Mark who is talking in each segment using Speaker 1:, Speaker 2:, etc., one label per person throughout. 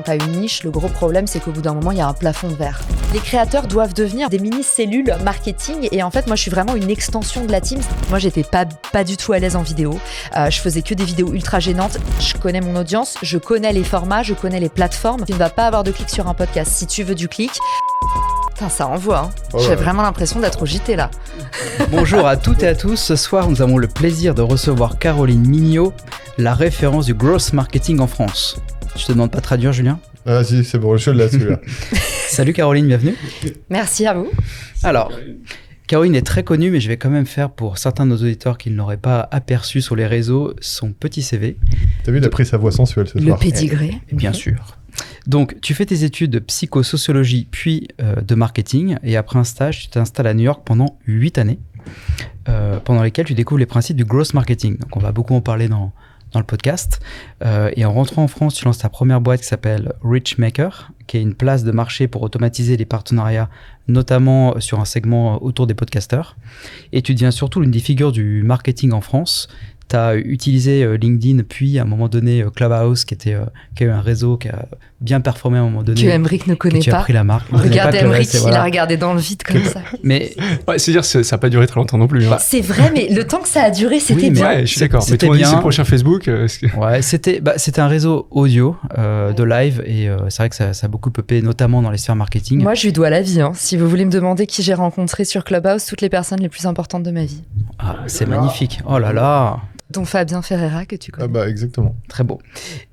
Speaker 1: tu as une niche, le gros problème, c'est qu'au bout d'un moment, il y a un plafond de verre. Les créateurs doivent devenir des mini-cellules marketing. Et en fait, moi, je suis vraiment une extension de la team. Moi, j'étais pas du tout à l'aise en vidéo. Je faisais que des vidéos ultra gênantes. Je connais mon audience, je connais les formats, je connais les plateformes. Tu ne vas pas avoir de clic sur un podcast. Si tu veux du clic... Putain, ça envoie, hein.
Speaker 2: Oh ouais.
Speaker 1: J'ai vraiment l'impression d'être au JT là.
Speaker 3: Bonjour à toutes et à tous. Ce soir, nous avons le plaisir de recevoir Caroline Mignot, la référence du growth marketing en France. Je te demande pas de traduire, Julien?
Speaker 2: Ah si, c'est bon, je l'ai celui-là.
Speaker 3: Salut Caroline, bienvenue.
Speaker 1: Merci à vous.
Speaker 3: Alors, Caroline est très connue, mais je vais quand même faire pour certains de nos auditeurs qui ne l'auraient pas aperçu sur les réseaux son petit CV.
Speaker 2: T'as vu, il a pris sa voix sensuelle ce
Speaker 1: Le
Speaker 2: soir.
Speaker 1: pédigré.
Speaker 3: Bien sûr. Donc, tu fais tes études de psychosociologie puis de marketing, et après un stage, tu t'installes à New York pendant 8 années, pendant lesquelles tu découvres les principes du growth marketing. Donc, on va beaucoup en parler dans le podcast. Et en rentrant en France, tu lances ta première boîte qui s'appelle Richmaker, qui est une place de marché pour automatiser les partenariats, notamment sur un segment autour des podcasteurs. Et tu deviens surtout l'une des figures du marketing en France. Tu as utilisé LinkedIn, puis à un moment donné Clubhouse, qui a eu un réseau qui a bien performé à un moment donné.
Speaker 1: Que Emric ne connaît
Speaker 3: tu as
Speaker 1: pas.
Speaker 3: pris la marque.
Speaker 1: Regardez Emric, il
Speaker 3: voilà.
Speaker 1: a regardé dans le vide comme ça.
Speaker 3: Mais
Speaker 4: Ouais, c'est dire ça n'a pas duré très longtemps non plus. Hein.
Speaker 1: C'est vrai, mais le temps que ça a duré, c'était
Speaker 3: Oui, mais
Speaker 1: bien.
Speaker 4: Ouais, je suis d'accord. Mais
Speaker 3: c'était
Speaker 4: tout le monde dit
Speaker 3: bien.
Speaker 4: c'est le prochain Facebook.
Speaker 3: ouais, c'était un réseau audio de live, et c'est vrai que ça a beaucoup peuplé, notamment dans les sphères marketing.
Speaker 1: Moi, je lui dois la vie. Hein. Si vous voulez me demander qui j'ai rencontré sur Clubhouse, toutes les personnes les plus importantes de ma vie.
Speaker 3: Ah, c'est magnifique. Oh là là,
Speaker 1: Dont Fabien Ferreira, que tu connais.
Speaker 2: Ah bah exactement.
Speaker 3: très beau.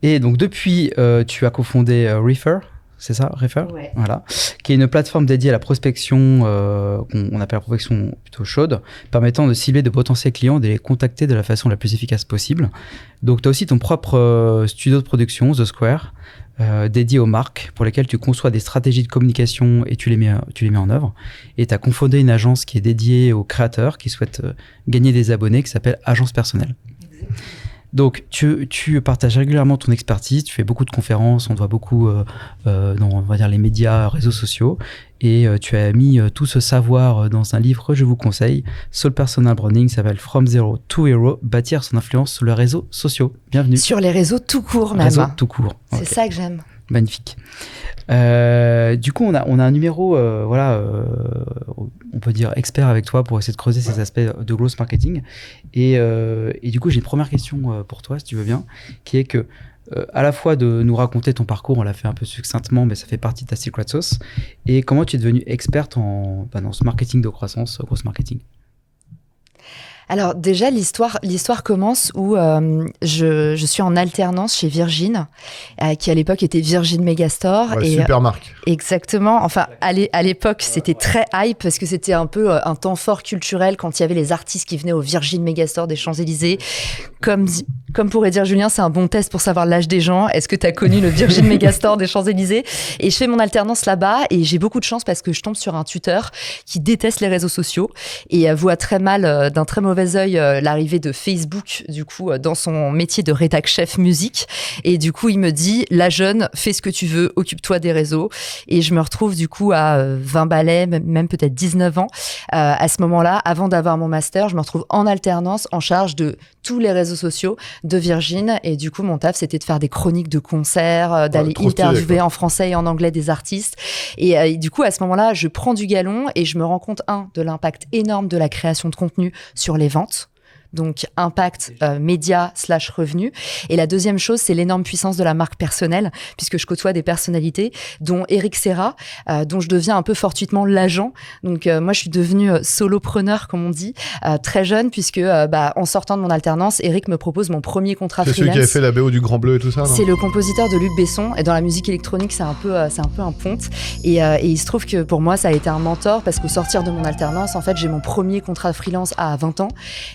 Speaker 3: Et donc depuis, tu as cofondé Refer, c'est ça, Refer,
Speaker 1: Ouais.
Speaker 3: voilà, qui est une plateforme dédiée à la prospection, qu'on appelle la prospection plutôt chaude, permettant de cibler de potentiels clients et de les contacter de la façon la plus efficace possible. Donc tu as aussi ton propre studio de production, The Square, dédié aux marques, pour lesquelles tu conçois des stratégies de communication et tu les mets en œuvre. Et tu as cofondé une agence qui est dédiée aux créateurs qui souhaitent gagner des abonnés, qui s'appelle Agence Personnelle. Donc, tu partages régulièrement ton expertise, tu fais beaucoup de conférences, on te voit beaucoup dans, on va dire, les médias, réseaux sociaux, et tu as mis tout ce savoir dans un livre que je vous conseille, Soul Personal Branding, ça s'appelle From Zero to Hero, bâtir son influence sur les réseaux sociaux. Bienvenue.
Speaker 1: Sur les réseaux tout court, même.
Speaker 3: Réseau tout court.
Speaker 1: C'est
Speaker 3: Ok.
Speaker 1: ça que j'aime.
Speaker 3: Magnifique. Du coup, on a un numéro, on peut dire expert avec toi pour essayer de creuser ces aspects de growth marketing. Et du coup, j'ai une première question pour toi, si tu veux bien, qui est que à la fois de nous raconter ton parcours, on l'a fait un peu succinctement, mais ça fait partie de ta secret sauce, et comment tu es devenue experte dans ce marketing de croissance, growth marketing.
Speaker 1: Alors déjà, l'histoire commence où je suis en alternance chez Virgin, qui à l'époque était Virgin Megastore.
Speaker 2: Ouais,
Speaker 1: et
Speaker 2: super marque.
Speaker 1: exactement. Enfin, à l'époque, c'était très hype parce que c'était un peu un temps fort culturel quand il y avait les artistes qui venaient au Virgin Megastore des Champs-Élysées. Comme pourrait dire Julien, c'est un bon test pour savoir l'âge des gens. Est-ce que tu as connu le Virgin Megastore des Champs-Élysées? Et je fais mon alternance là-bas et j'ai beaucoup de chance parce que je tombe sur un tuteur qui déteste les réseaux sociaux et voit très mal, d'un très mauvais œil, l'arrivée de Facebook du coup dans son métier de rédac chef musique. Et du coup, il me dit, la jeune, fais ce que tu veux, occupe-toi des réseaux. Et je me retrouve du coup à 20 balais, même peut-être 19 ans. À ce moment-là, avant d'avoir mon master, je me retrouve en alternance en charge de tous les réseaux sociaux de Virgin. Et du coup, mon taf, c'était de faire des chroniques de concerts, d'aller
Speaker 2: trop stylé,
Speaker 1: interviewer
Speaker 2: quoi.
Speaker 1: en français et en anglais des artistes. Et du coup, à ce moment-là, je prends du galon et je me rends compte, de l'impact énorme de la création de contenu sur les ventes. Donc, impact média / revenu. Et la deuxième chose, c'est l'énorme puissance de la marque personnelle, puisque je côtoie des personnalités, dont Eric Serra, dont je deviens un peu fortuitement l'agent. Donc, moi, je suis devenue solopreneur, comme on dit, très jeune, puisque en sortant de mon alternance, Eric me propose mon premier contrat
Speaker 2: C'est
Speaker 1: freelance.
Speaker 2: celui qui avait fait la BO du Grand Bleu et tout ça, non?
Speaker 1: C'est le compositeur de Luc Besson, et dans la musique électronique, c'est un peu un ponte. Et il se trouve que pour moi, ça a été un mentor, parce qu'au sortir de mon alternance, en fait, j'ai mon premier contrat freelance à 20 ans,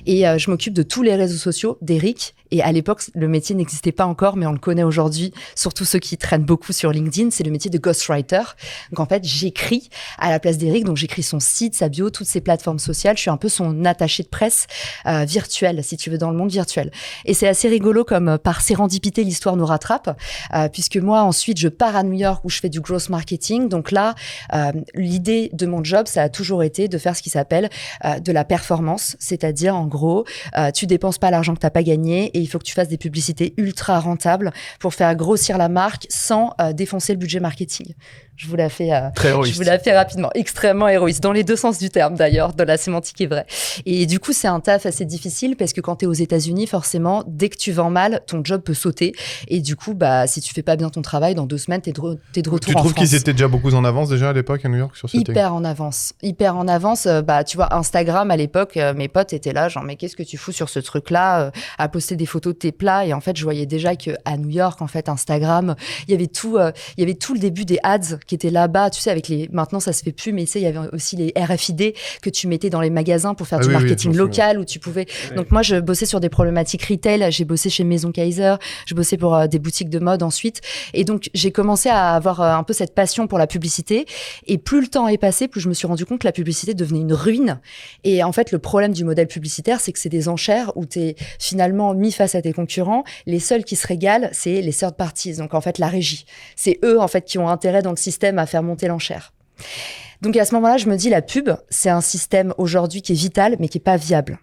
Speaker 1: et je m'occupe de tous les réseaux sociaux d'Eric. Et à l'époque, le métier n'existait pas encore, mais on le connaît aujourd'hui, surtout ceux qui traînent beaucoup sur LinkedIn, c'est le métier de ghostwriter. Donc en fait, j'écris à la place d'Eric, donc j'écris son site, sa bio, toutes ses plateformes sociales. Je suis un peu son attaché de presse virtuel, si tu veux, dans le monde virtuel. Et c'est assez rigolo comme par sérendipité, l'histoire nous rattrape, puisque moi, ensuite, je pars à New York où je fais du growth marketing. Donc là, l'idée de mon job, ça a toujours été de faire ce qui s'appelle de la performance, c'est-à-dire en gros tu dépenses pas l'argent que t'as pas gagné et il faut que tu fasses des publicités ultra rentables pour faire grossir la marque sans défoncer le budget marketing. Je vous la fais rapidement, extrêmement héroïste, dans les deux sens du terme d'ailleurs, de la sémantique est vraie. Et du coup, c'est un taf assez difficile parce que quand tu es aux États-Unis, forcément, dès que tu vends mal, ton job peut sauter. Et du coup, si tu fais pas bien ton travail, dans 2 semaines, t'es de retour en France.
Speaker 2: Tu trouves qu'ils étaient déjà beaucoup en avance déjà à l'époque à New York sur ce
Speaker 1: Hyper en avance. Tu vois, Instagram à l'époque, mes potes étaient là, genre, mais qu'est-ce que tu fous sur ce truc-là, à poster des photos de tes plats. Et en fait, je voyais déjà qu'à New York, en fait, Instagram, il y avait tout le début des ads qui étaient là-bas, tu sais, maintenant ça se fait plus, mais tu sais, il y avait aussi les RFID que tu mettais dans les magasins pour faire du marketing local où tu pouvais. Ouais. Donc moi, je bossais sur des problématiques retail, j'ai bossé chez Maison Kaiser, je bossais pour des boutiques de mode ensuite. Et donc, j'ai commencé à avoir un peu cette passion pour la publicité. Et plus le temps est passé, plus je me suis rendu compte que la publicité devenait une ruine. Et en fait, le problème du modèle publicitaire, c'est que c'est des enchères où tu es finalement mis face à tes concurrents. Les seuls qui se régalent, c'est les third parties, donc en fait la régie. C'est eux en fait qui ont intérêt dans le système à faire monter l'enchère. Donc à ce moment-là, je me dis la pub, c'est un système aujourd'hui qui est vital mais qui est pas viable.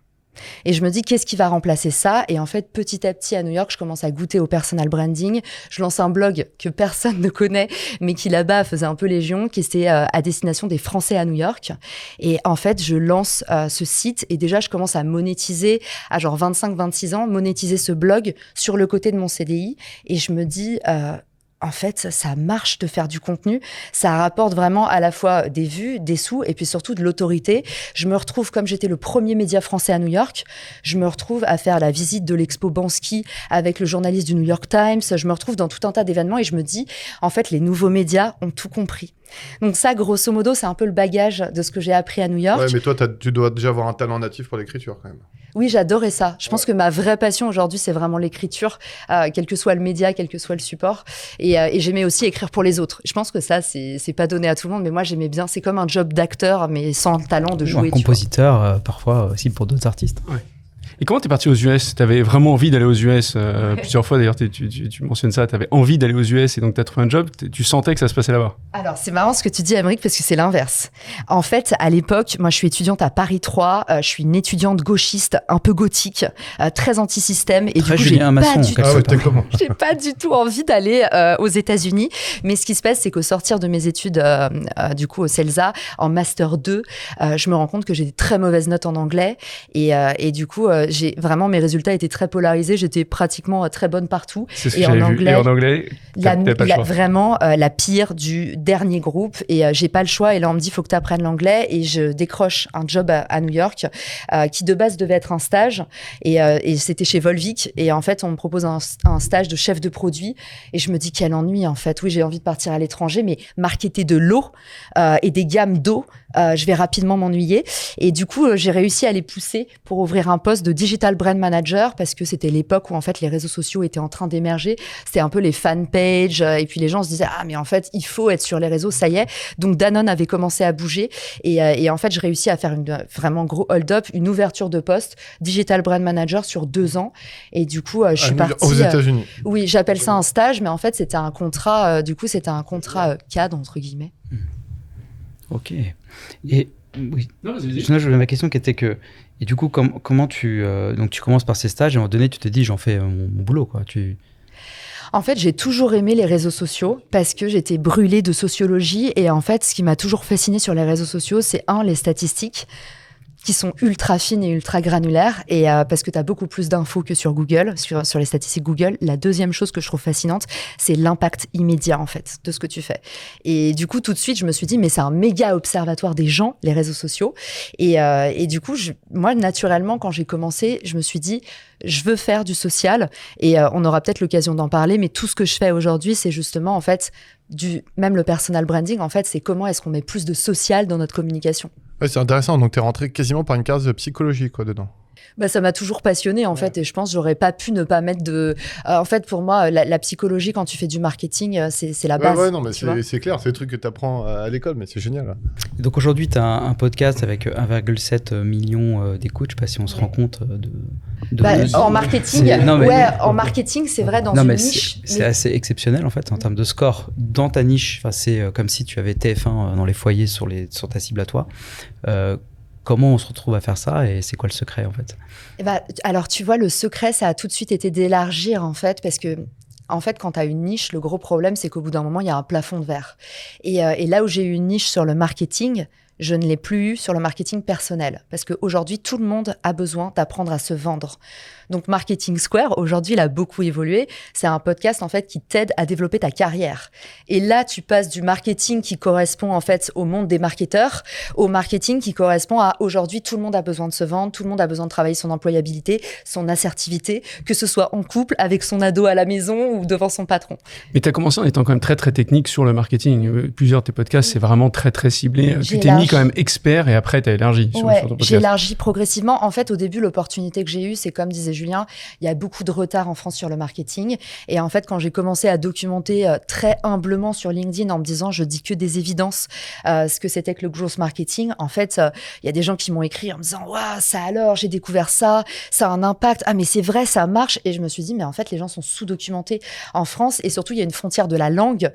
Speaker 1: Et je me dis, qu'est-ce qui va remplacer ça? Et en fait, petit à petit, à New York, je commence à goûter au personal branding. Je lance un blog que personne ne connaît, mais qui là-bas faisait un peu légion, qui était à destination des Français à New York. Et en fait, je lance ce site et déjà, je commence à monétiser, à genre 25-26 ans, monétiser ce blog sur le côté de mon CDI. Et je me dis... en fait, ça marche de faire du contenu. Ça rapporte vraiment à la fois des vues, des sous et puis surtout de l'autorité. Je me retrouve, comme j'étais le premier média français à New York, je me retrouve à faire la visite de l'expo Bansky avec le journaliste du New York Times. Je me retrouve dans tout un tas d'événements et je me dis, en fait, les nouveaux médias ont tout compris. Donc ça, grosso modo, c'est un peu le bagage de ce que j'ai appris à New York.
Speaker 2: Ouais, mais toi, tu dois déjà avoir un talent natif pour l'écriture quand même.
Speaker 1: Oui, j'adorais ça. Je pense que ma vraie passion aujourd'hui, c'est vraiment l'écriture, quel que soit le média, quel que soit le support. Et j'aimais aussi écrire pour les autres. Je pense que ça, c'est pas donné à tout le monde, mais moi, j'aimais bien. C'est comme un job d'acteur, mais sans le talent de jouer.
Speaker 3: Un compositeur, parfois aussi pour d'autres artistes.
Speaker 4: Ouais. Et comment t'es parti aux US? T'avais vraiment envie d'aller aux US plusieurs fois d'ailleurs, tu mentionnes ça, t'avais envie d'aller aux US et donc t'as trouvé un job, tu sentais que ça se passait là-bas? Alors,
Speaker 1: c'est marrant ce que tu dis, Aymeric, parce que c'est l'inverse. En fait, à l'époque, moi je suis étudiante à Paris 3, je suis une étudiante gauchiste, un peu gothique, très anti-système. Et
Speaker 3: très
Speaker 1: du coup, j'ai pas du tout envie d'aller aux États-Unis. Mais ce qui se passe, c'est qu'au sortir de mes études, du coup, au CELSA, en Master 2, je me rends compte que j'ai des très mauvaises notes en anglais. Et du coup, mes résultats étaient très polarisés. J'étais pratiquement très bonne partout.
Speaker 4: C'est ce que j'avais vu. Et en anglais,
Speaker 1: vraiment la pire du dernier groupe. Et j'ai pas le choix. Et là, on me dit, faut que tu apprennes l'anglais. Et je décroche un job à New York qui de base devait être un stage. Et c'était chez Volvic. Et en fait, on me propose un stage de chef de produit. Et je me dis, quel ennui, en fait. Oui, j'ai envie de partir à l'étranger, mais marketer de l'eau et des gammes d'eau, je vais rapidement m'ennuyer. Et du coup, j'ai réussi à les pousser pour ouvrir un poste de digital brand manager parce que c'était l'époque où en fait les réseaux sociaux étaient en train d'émerger. C'était un peu les fan pages et puis les gens se disaient mais en fait il faut être sur les réseaux, ça y est. Donc Danone avait commencé à bouger et en fait je réussis à faire une vraiment gros hold-up, une ouverture de poste digital brand manager sur 2 ans et du coup je suis partie
Speaker 2: aux États-Unis.
Speaker 1: Oui, j'appelle ça un stage, mais en fait c'était un contrat. Du coup c'était un contrat cadre entre guillemets.
Speaker 3: Ok. Et oui. Non, ma question qui était que et du coup comment tu donc tu commences par ces stages et à un moment donné tu te dis j'en fais mon boulot quoi.
Speaker 1: En fait, j'ai toujours aimé les réseaux sociaux parce que j'étais brûlée de sociologie et en fait, ce qui m'a toujours fascinée sur les réseaux sociaux, c'est les statistiques qui sont ultra fines et ultra granulaires et parce que tu as beaucoup plus d'infos que sur Google, sur les statistiques Google. La deuxième chose que je trouve fascinante, c'est l'impact immédiat en fait de ce que tu fais. Et du coup, tout de suite, je me suis dit mais c'est un méga observatoire des gens, les réseaux sociaux. Et du coup, moi naturellement, quand j'ai commencé, je me suis dit je veux faire du social et on aura peut-être l'occasion d'en parler, mais tout ce que je fais aujourd'hui, c'est justement en fait même le personal branding, en fait, c'est comment est-ce qu'on met plus de social dans notre communication.
Speaker 2: Ouais, c'est intéressant. Donc, tu es rentré quasiment par une case de psychologie, quoi, dedans.
Speaker 1: Ça m'a toujours passionnée, en fait, et je pense que j'aurais pas pu ne pas mettre de... en fait, pour moi, la psychologie, quand tu fais du marketing, c'est la base.
Speaker 2: Ouais, non, mais c'est clair, c'est des trucs que tu apprends à l'école, mais c'est génial.
Speaker 3: Donc aujourd'hui, tu as un podcast avec 1,7 million d'écoutes, je sais pas si on se rend compte
Speaker 1: en marketing, en marketing, c'est vrai, dans une niche.
Speaker 3: C'est assez exceptionnel, en fait, en termes de score. Dans ta niche, c'est comme si tu avais TF1 dans les foyers sur ta cible à toi. Comment on se retrouve à faire ça et c'est quoi le secret en fait?
Speaker 1: Alors, tu vois, le secret, ça a tout de suite été d'élargir, en fait, parce que en fait, quand tu as une niche, le gros problème, c'est qu'au bout d'un moment, il y a un plafond de verre. Et là où j'ai eu une niche sur le marketing, je ne l'ai plus eu sur le marketing personnel. Parce qu'aujourd'hui, tout le monde a besoin d'apprendre à se vendre. Donc, Marketing Square, aujourd'hui, il a beaucoup évolué. C'est un podcast, en fait, qui t'aide à développer ta carrière. Et là, tu passes du marketing qui correspond, en fait, au monde des marketeurs, au marketing qui correspond à aujourd'hui, tout le monde a besoin de se vendre, tout le monde a besoin de travailler son employabilité, son assertivité, que ce soit en couple, avec son ado à la maison ou devant son patron.
Speaker 4: Mais tu as commencé en étant quand même très, très technique sur le marketing. Plusieurs de tes podcasts, c'est vraiment très, très ciblé. Tu t'es mis quand même expert et après, tu as élargi sur ton podcast.
Speaker 1: J'ai élargi progressivement. En fait, au début, l'opportunité que j'ai eue, c'est comme disait Julien, il y a beaucoup de retard en France sur le marketing. Et en fait, quand j'ai commencé à documenter très humblement sur LinkedIn en me disant, je dis que des évidences, ce que c'était que le growth marketing, en fait, il y a des gens qui m'ont écrit en me disant, waouh, ça alors, j'ai découvert ça, ça a un impact. Ah, mais c'est vrai, ça marche. Et je me suis dit, mais en fait, les gens sont sous-documentés en France. Et surtout, il y a une frontière de la langue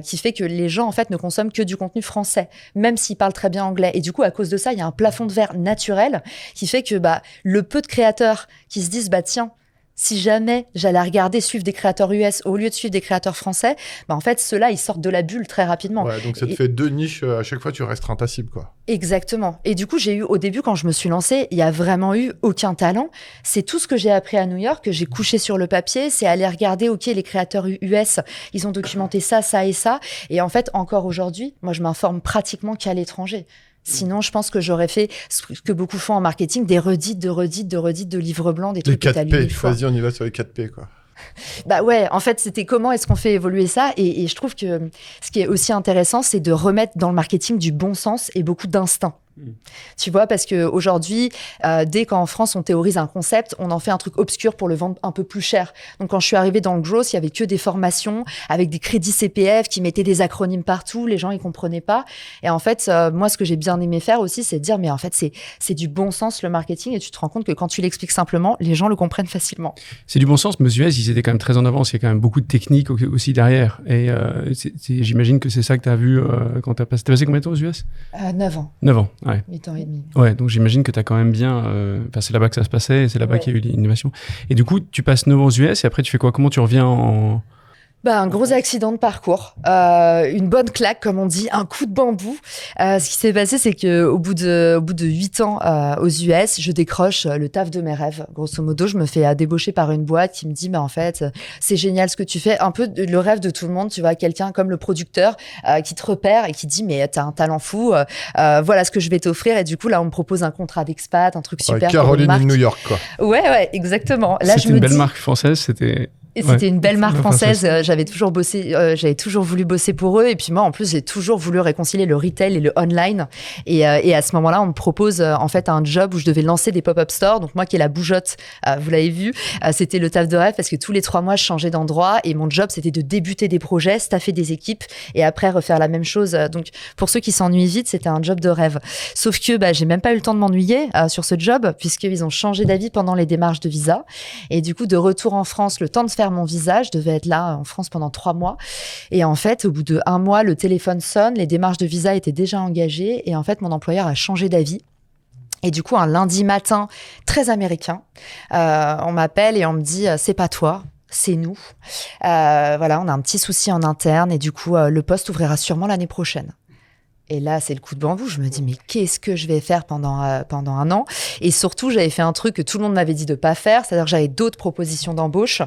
Speaker 1: qui fait que les gens, en fait, ne consomment que du contenu français, même s'ils parlent très bien anglais. Et du coup, à cause de ça, il y a un plafond de verre naturel qui fait que le peu de créateurs qui se disent, tiens, si jamais j'allais regarder suivre des créateurs US au lieu de suivre des créateurs français, en fait, ceux-là, ils sortent de la bulle très rapidement.
Speaker 2: Ouais, donc ça te fait 2 niches, à chaque fois, tu restreins ta cible, quoi.
Speaker 1: Exactement. Et du coup, j'ai eu, au début, quand je me suis lancée, il y a vraiment eu aucun talent. C'est tout ce que j'ai appris à New York, que j'ai couché sur le papier, c'est aller regarder, OK, les créateurs US, ils ont documenté ça, ça et ça. Et en fait, encore aujourd'hui, moi, je m'informe pratiquement qu'à l'étranger. Sinon, je pense que j'aurais fait ce que beaucoup font en marketing, des redites de livres blancs, des trucs que t'as lu 1000 fois.
Speaker 2: Vas-y, on y va sur les 4P, quoi.
Speaker 1: Ouais, en fait, c'était comment est-ce qu'on fait évoluer ça et je trouve que ce qui est aussi intéressant, c'est de remettre dans le marketing du bon sens et beaucoup d'instinct. Tu vois, parce qu'aujourd'hui, dès qu'en France, on théorise un concept, on en fait un truc obscur pour le vendre un peu plus cher. Donc, quand je suis arrivée dans le growth, il y avait que des formations avec des crédits CPF qui mettaient des acronymes partout. Les gens, ils comprenaient pas. Et en fait, moi, ce que j'ai bien aimé faire aussi, c'est de dire, mais en fait, c'est du bon sens, le marketing. Et tu te rends compte que quand tu l'expliques simplement, les gens le comprennent facilement.
Speaker 4: C'est du bon sens, mais aux US, ils étaient quand même très en avance. Il y a quand même beaucoup de techniques aussi derrière. Et j'imagine que c'est ça que tu as vu quand tu as passé. Tu as passé combien de temps aux US?
Speaker 1: 9 ans.
Speaker 4: 9 ans, ouais.
Speaker 1: 8 ans et demi.
Speaker 4: Ouais, donc j'imagine que tu as quand même bien... c'est là-bas que ça se passait, et c'est là-bas qu'il y a eu l'innovation. Et du coup, tu passes 9 ans aux US, et après, tu fais quoi? Comment tu reviens en...
Speaker 1: Un gros accident de parcours, une bonne claque, comme on dit, un coup de bambou. Ce qui s'est passé, c'est qu'au bout de 8 ans aux US, je décroche le taf de mes rêves. Grosso modo, je me fais débaucher par une boîte qui me dit, en fait, c'est génial ce que tu fais. Un peu le rêve de tout le monde, tu vois, quelqu'un comme le producteur qui te repère et qui dit, mais t'as un talent fou, voilà ce que je vais t'offrir. Et du coup, là, on me propose un contrat d'expat, un truc super.
Speaker 2: Caroline in New York, quoi.
Speaker 1: Ouais, exactement. Là,
Speaker 4: c'était une belle marque française, c'était...
Speaker 1: Et c'était une belle marque française. J'avais toujours voulu bosser pour eux. Et puis moi, en plus, j'ai toujours voulu réconcilier le retail et le online. Et à ce moment-là, on me propose en fait un job où je devais lancer des pop-up stores. Donc moi, qui est la bougeotte, vous l'avez vu, c'était le taf de rêve parce que tous les 3 mois, je changeais d'endroit. Et mon job, c'était de débuter des projets, staffer des équipes et après refaire la même chose. Donc pour ceux qui s'ennuient vite, c'était un job de rêve. Sauf que j'ai même pas eu le temps de m'ennuyer sur ce job puisqu'ils ont changé d'avis pendant les démarches de visa. Et du coup, de retour en France, le temps de faire mon visa, je devais être là en France pendant 3 mois. Et en fait, au bout de 1 mois, le téléphone sonne, les démarches de visa étaient déjà engagées. Et en fait, mon employeur a changé d'avis. Et du coup, un lundi matin, très américain, on m'appelle et on me dit, c'est pas toi. C'est nous. Voilà, on a un petit souci en interne et du coup, le poste ouvrira sûrement l'année prochaine. Et là, c'est le coup de bambou. Je me dis, mais qu'est-ce que je vais faire pendant 1 an? Et surtout, j'avais fait un truc que tout le monde m'avait dit de pas faire. C'est-à-dire que j'avais d'autres propositions d'embauche.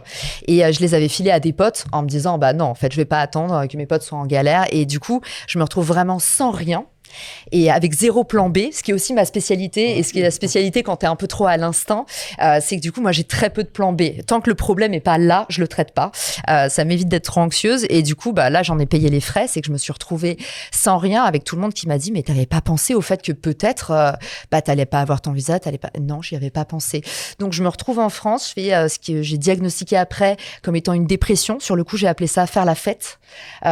Speaker 1: Et je les avais filées à des potes en me disant, non, en fait, je vais pas attendre que mes potes soient en galère. Et du coup, je me retrouve vraiment sans rien. Et avec 0 plan B, ce qui est aussi ma spécialité, et ce qui est la spécialité quand t'es un peu trop à l'instinct, c'est que du coup, moi, j'ai très peu de plan B. Tant que le problème est pas là, je le traite pas. Ça m'évite d'être trop anxieuse. Et du coup, là, j'en ai payé les frais. C'est que je me suis retrouvée sans rien avec tout le monde qui m'a dit, mais t'avais pas pensé au fait que peut-être, t'allais pas avoir ton visa, t'allais pas... Non, j'y avais pas pensé. Donc, je me retrouve en France. Je fais ce que j'ai diagnostiqué après comme étant une dépression. Sur le coup, j'ai appelé ça faire la fête,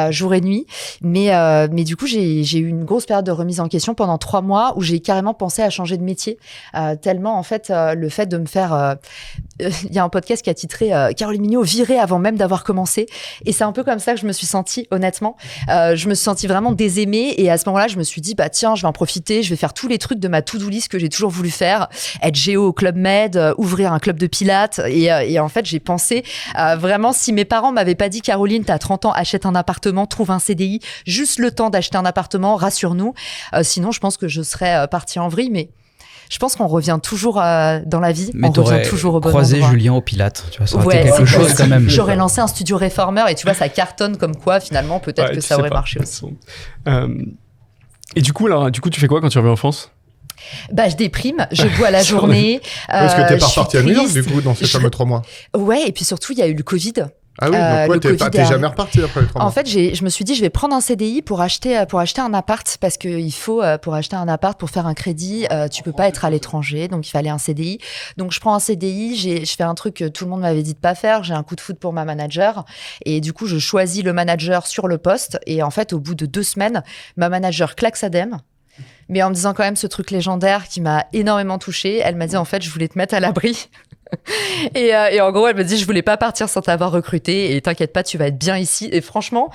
Speaker 1: jour et nuit. Mais du coup, j'ai eu une grosse période de de remise en question pendant 3 mois où j'ai carrément pensé à changer de métier. Tellement, en fait, le fait de me faire... Il y a un podcast qui a titré Caroline Mignot virée avant même d'avoir commencé. Et c'est un peu comme ça que je me suis sentie, honnêtement. Je me suis sentie vraiment désaimée. Et à ce moment-là, je me suis dit, bah tiens, je vais en profiter. Je vais faire tous les trucs de ma to-do list que j'ai toujours voulu faire. Être géo au Club Med, ouvrir un club de pilates. Et en fait, j'ai pensé vraiment, si mes parents m'avaient pas dit, Caroline, t'as 30 ans, achète un appartement, trouve un CDI, juste le temps d'acheter un appartement, rassure-nous. Sinon, je pense que je serais partie en vrille. Mais je pense qu'on revient toujours dans la vie,
Speaker 3: mais
Speaker 1: on revient toujours au bon
Speaker 3: croisé
Speaker 1: endroit.
Speaker 3: Julien au Pilates, tu vois, ça aurait été quelque chose quand même.
Speaker 1: J'aurais lancé un studio réformeur et tu vois, ça cartonne comme quoi, finalement, peut-être que ça aurait marché aussi.
Speaker 4: Et du coup, tu fais quoi quand tu reviens en France ?
Speaker 1: Bah, je déprime, je bois la journée.
Speaker 2: Parce que t'es pas reparti à New York, du coup, dans ces fameux 3 mois.
Speaker 1: Ouais, et puis surtout, il y a eu le Covid.
Speaker 2: Ah oui, donc t'es jamais reparti après les 3 mois.
Speaker 1: En fait, je me suis dit, je vais prendre un CDI pour acheter un appart, parce que il faut, pour acheter un appart, pour faire un crédit, tu peux pas être à l'étranger, donc il fallait un CDI. Donc je prends un CDI, je fais un truc que tout le monde m'avait dit de pas faire, j'ai un coup de foudre pour ma manager, et du coup, je choisis le manager sur le poste, et en fait, au bout de 2 semaines, ma manager claque sa dème. Mais en me disant quand même ce truc légendaire qui m'a énormément touchée, elle m'a dit en fait, je voulais te mettre à l'abri. Et en gros, elle me dit, je voulais pas partir sans t'avoir recruté et t'inquiète pas, tu vas être bien ici. Et franchement,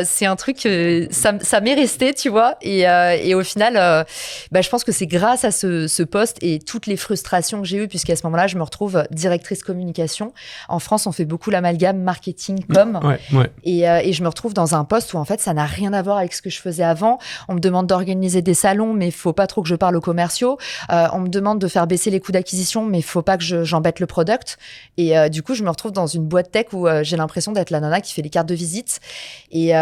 Speaker 1: c'est un truc, ça m'est resté, tu vois. Et au final, je pense que c'est grâce à ce poste et toutes les frustrations que j'ai eues, puisqu'à ce moment-là, je me retrouve directrice communication. En France, on fait beaucoup l'amalgame marketing-com.
Speaker 4: Ouais.
Speaker 1: Et je me retrouve dans un poste où en fait, ça n'a rien à voir avec ce que je faisais avant. On me demande d'organiser des salons, mais il faut pas trop que je parle aux commerciaux. On me demande de faire baisser les coûts d'acquisition, mais il faut pas que j'embête le product. Et du coup, je me retrouve dans une boîte tech où j'ai l'impression d'être la nana qui fait les cartes de visite. Et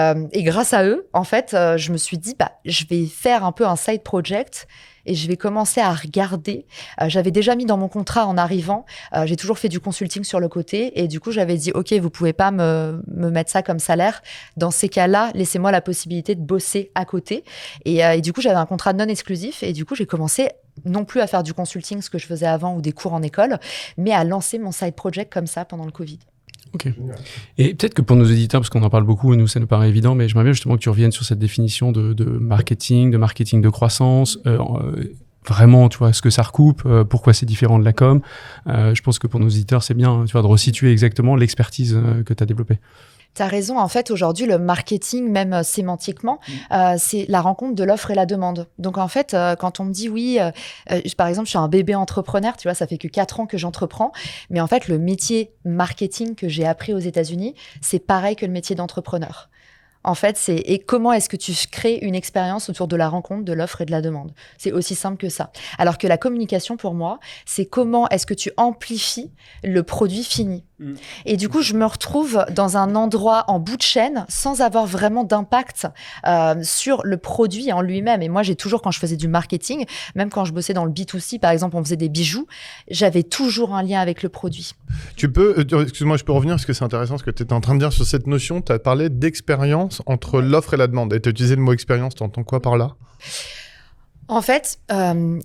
Speaker 1: grâce à eux, en fait, je me suis dit, je vais faire un peu un side project et je vais commencer à regarder. J'avais déjà mis dans mon contrat en arrivant, j'ai toujours fait du consulting sur le côté. Et du coup, j'avais dit, OK, vous pouvez pas me mettre ça comme salaire. Dans ces cas-là, laissez-moi la possibilité de bosser à côté. Et du coup, j'avais un contrat non exclusif. Et du coup, j'ai commencé non plus à faire du consulting, ce que je faisais avant, ou des cours en école, mais à lancer mon side project comme ça pendant le Covid.
Speaker 4: Ok. Et peut-être que pour nos auditeurs, parce qu'on en parle beaucoup, et nous, ça nous paraît évident, mais j'aimerais bien justement que tu reviennes sur cette définition de marketing de croissance, vraiment, tu vois, ce que ça recoupe, pourquoi c'est différent de la com. Je pense que pour nos auditeurs, c'est bien, tu vois, de resituer exactement l'expertise que tu as développée.
Speaker 1: T'as raison. En fait, aujourd'hui, le marketing, même sémantiquement, c'est la rencontre de l'offre et la demande. Donc, en fait, quand on me dit oui, par exemple, je suis un bébé entrepreneur, tu vois, ça fait que 4 ans que j'entreprends. Mais en fait, le métier marketing que j'ai appris aux États-Unis, c'est pareil que le métier d'entrepreneur. En fait, et comment est-ce que tu crées une expérience autour de la rencontre, de l'offre et de la demande. C'est aussi simple que ça. Alors que la communication, pour moi, c'est comment est-ce que tu amplifies le produit fini. Et du coup, je me retrouve dans un endroit en bout de chaîne sans avoir vraiment d'impact sur le produit en lui-même. Et moi, j'ai toujours, quand je faisais du marketing, même quand je bossais dans le B2C, par exemple, on faisait des bijoux, j'avais toujours un lien avec le produit.
Speaker 2: Excuse-moi, je peux revenir parce que c'est intéressant ce que tu étais en train de dire sur cette notion. Tu as parlé d'expérience entre l'offre et la demande. Et tu as utilisé le mot expérience, tu entends quoi par là ?
Speaker 1: En fait,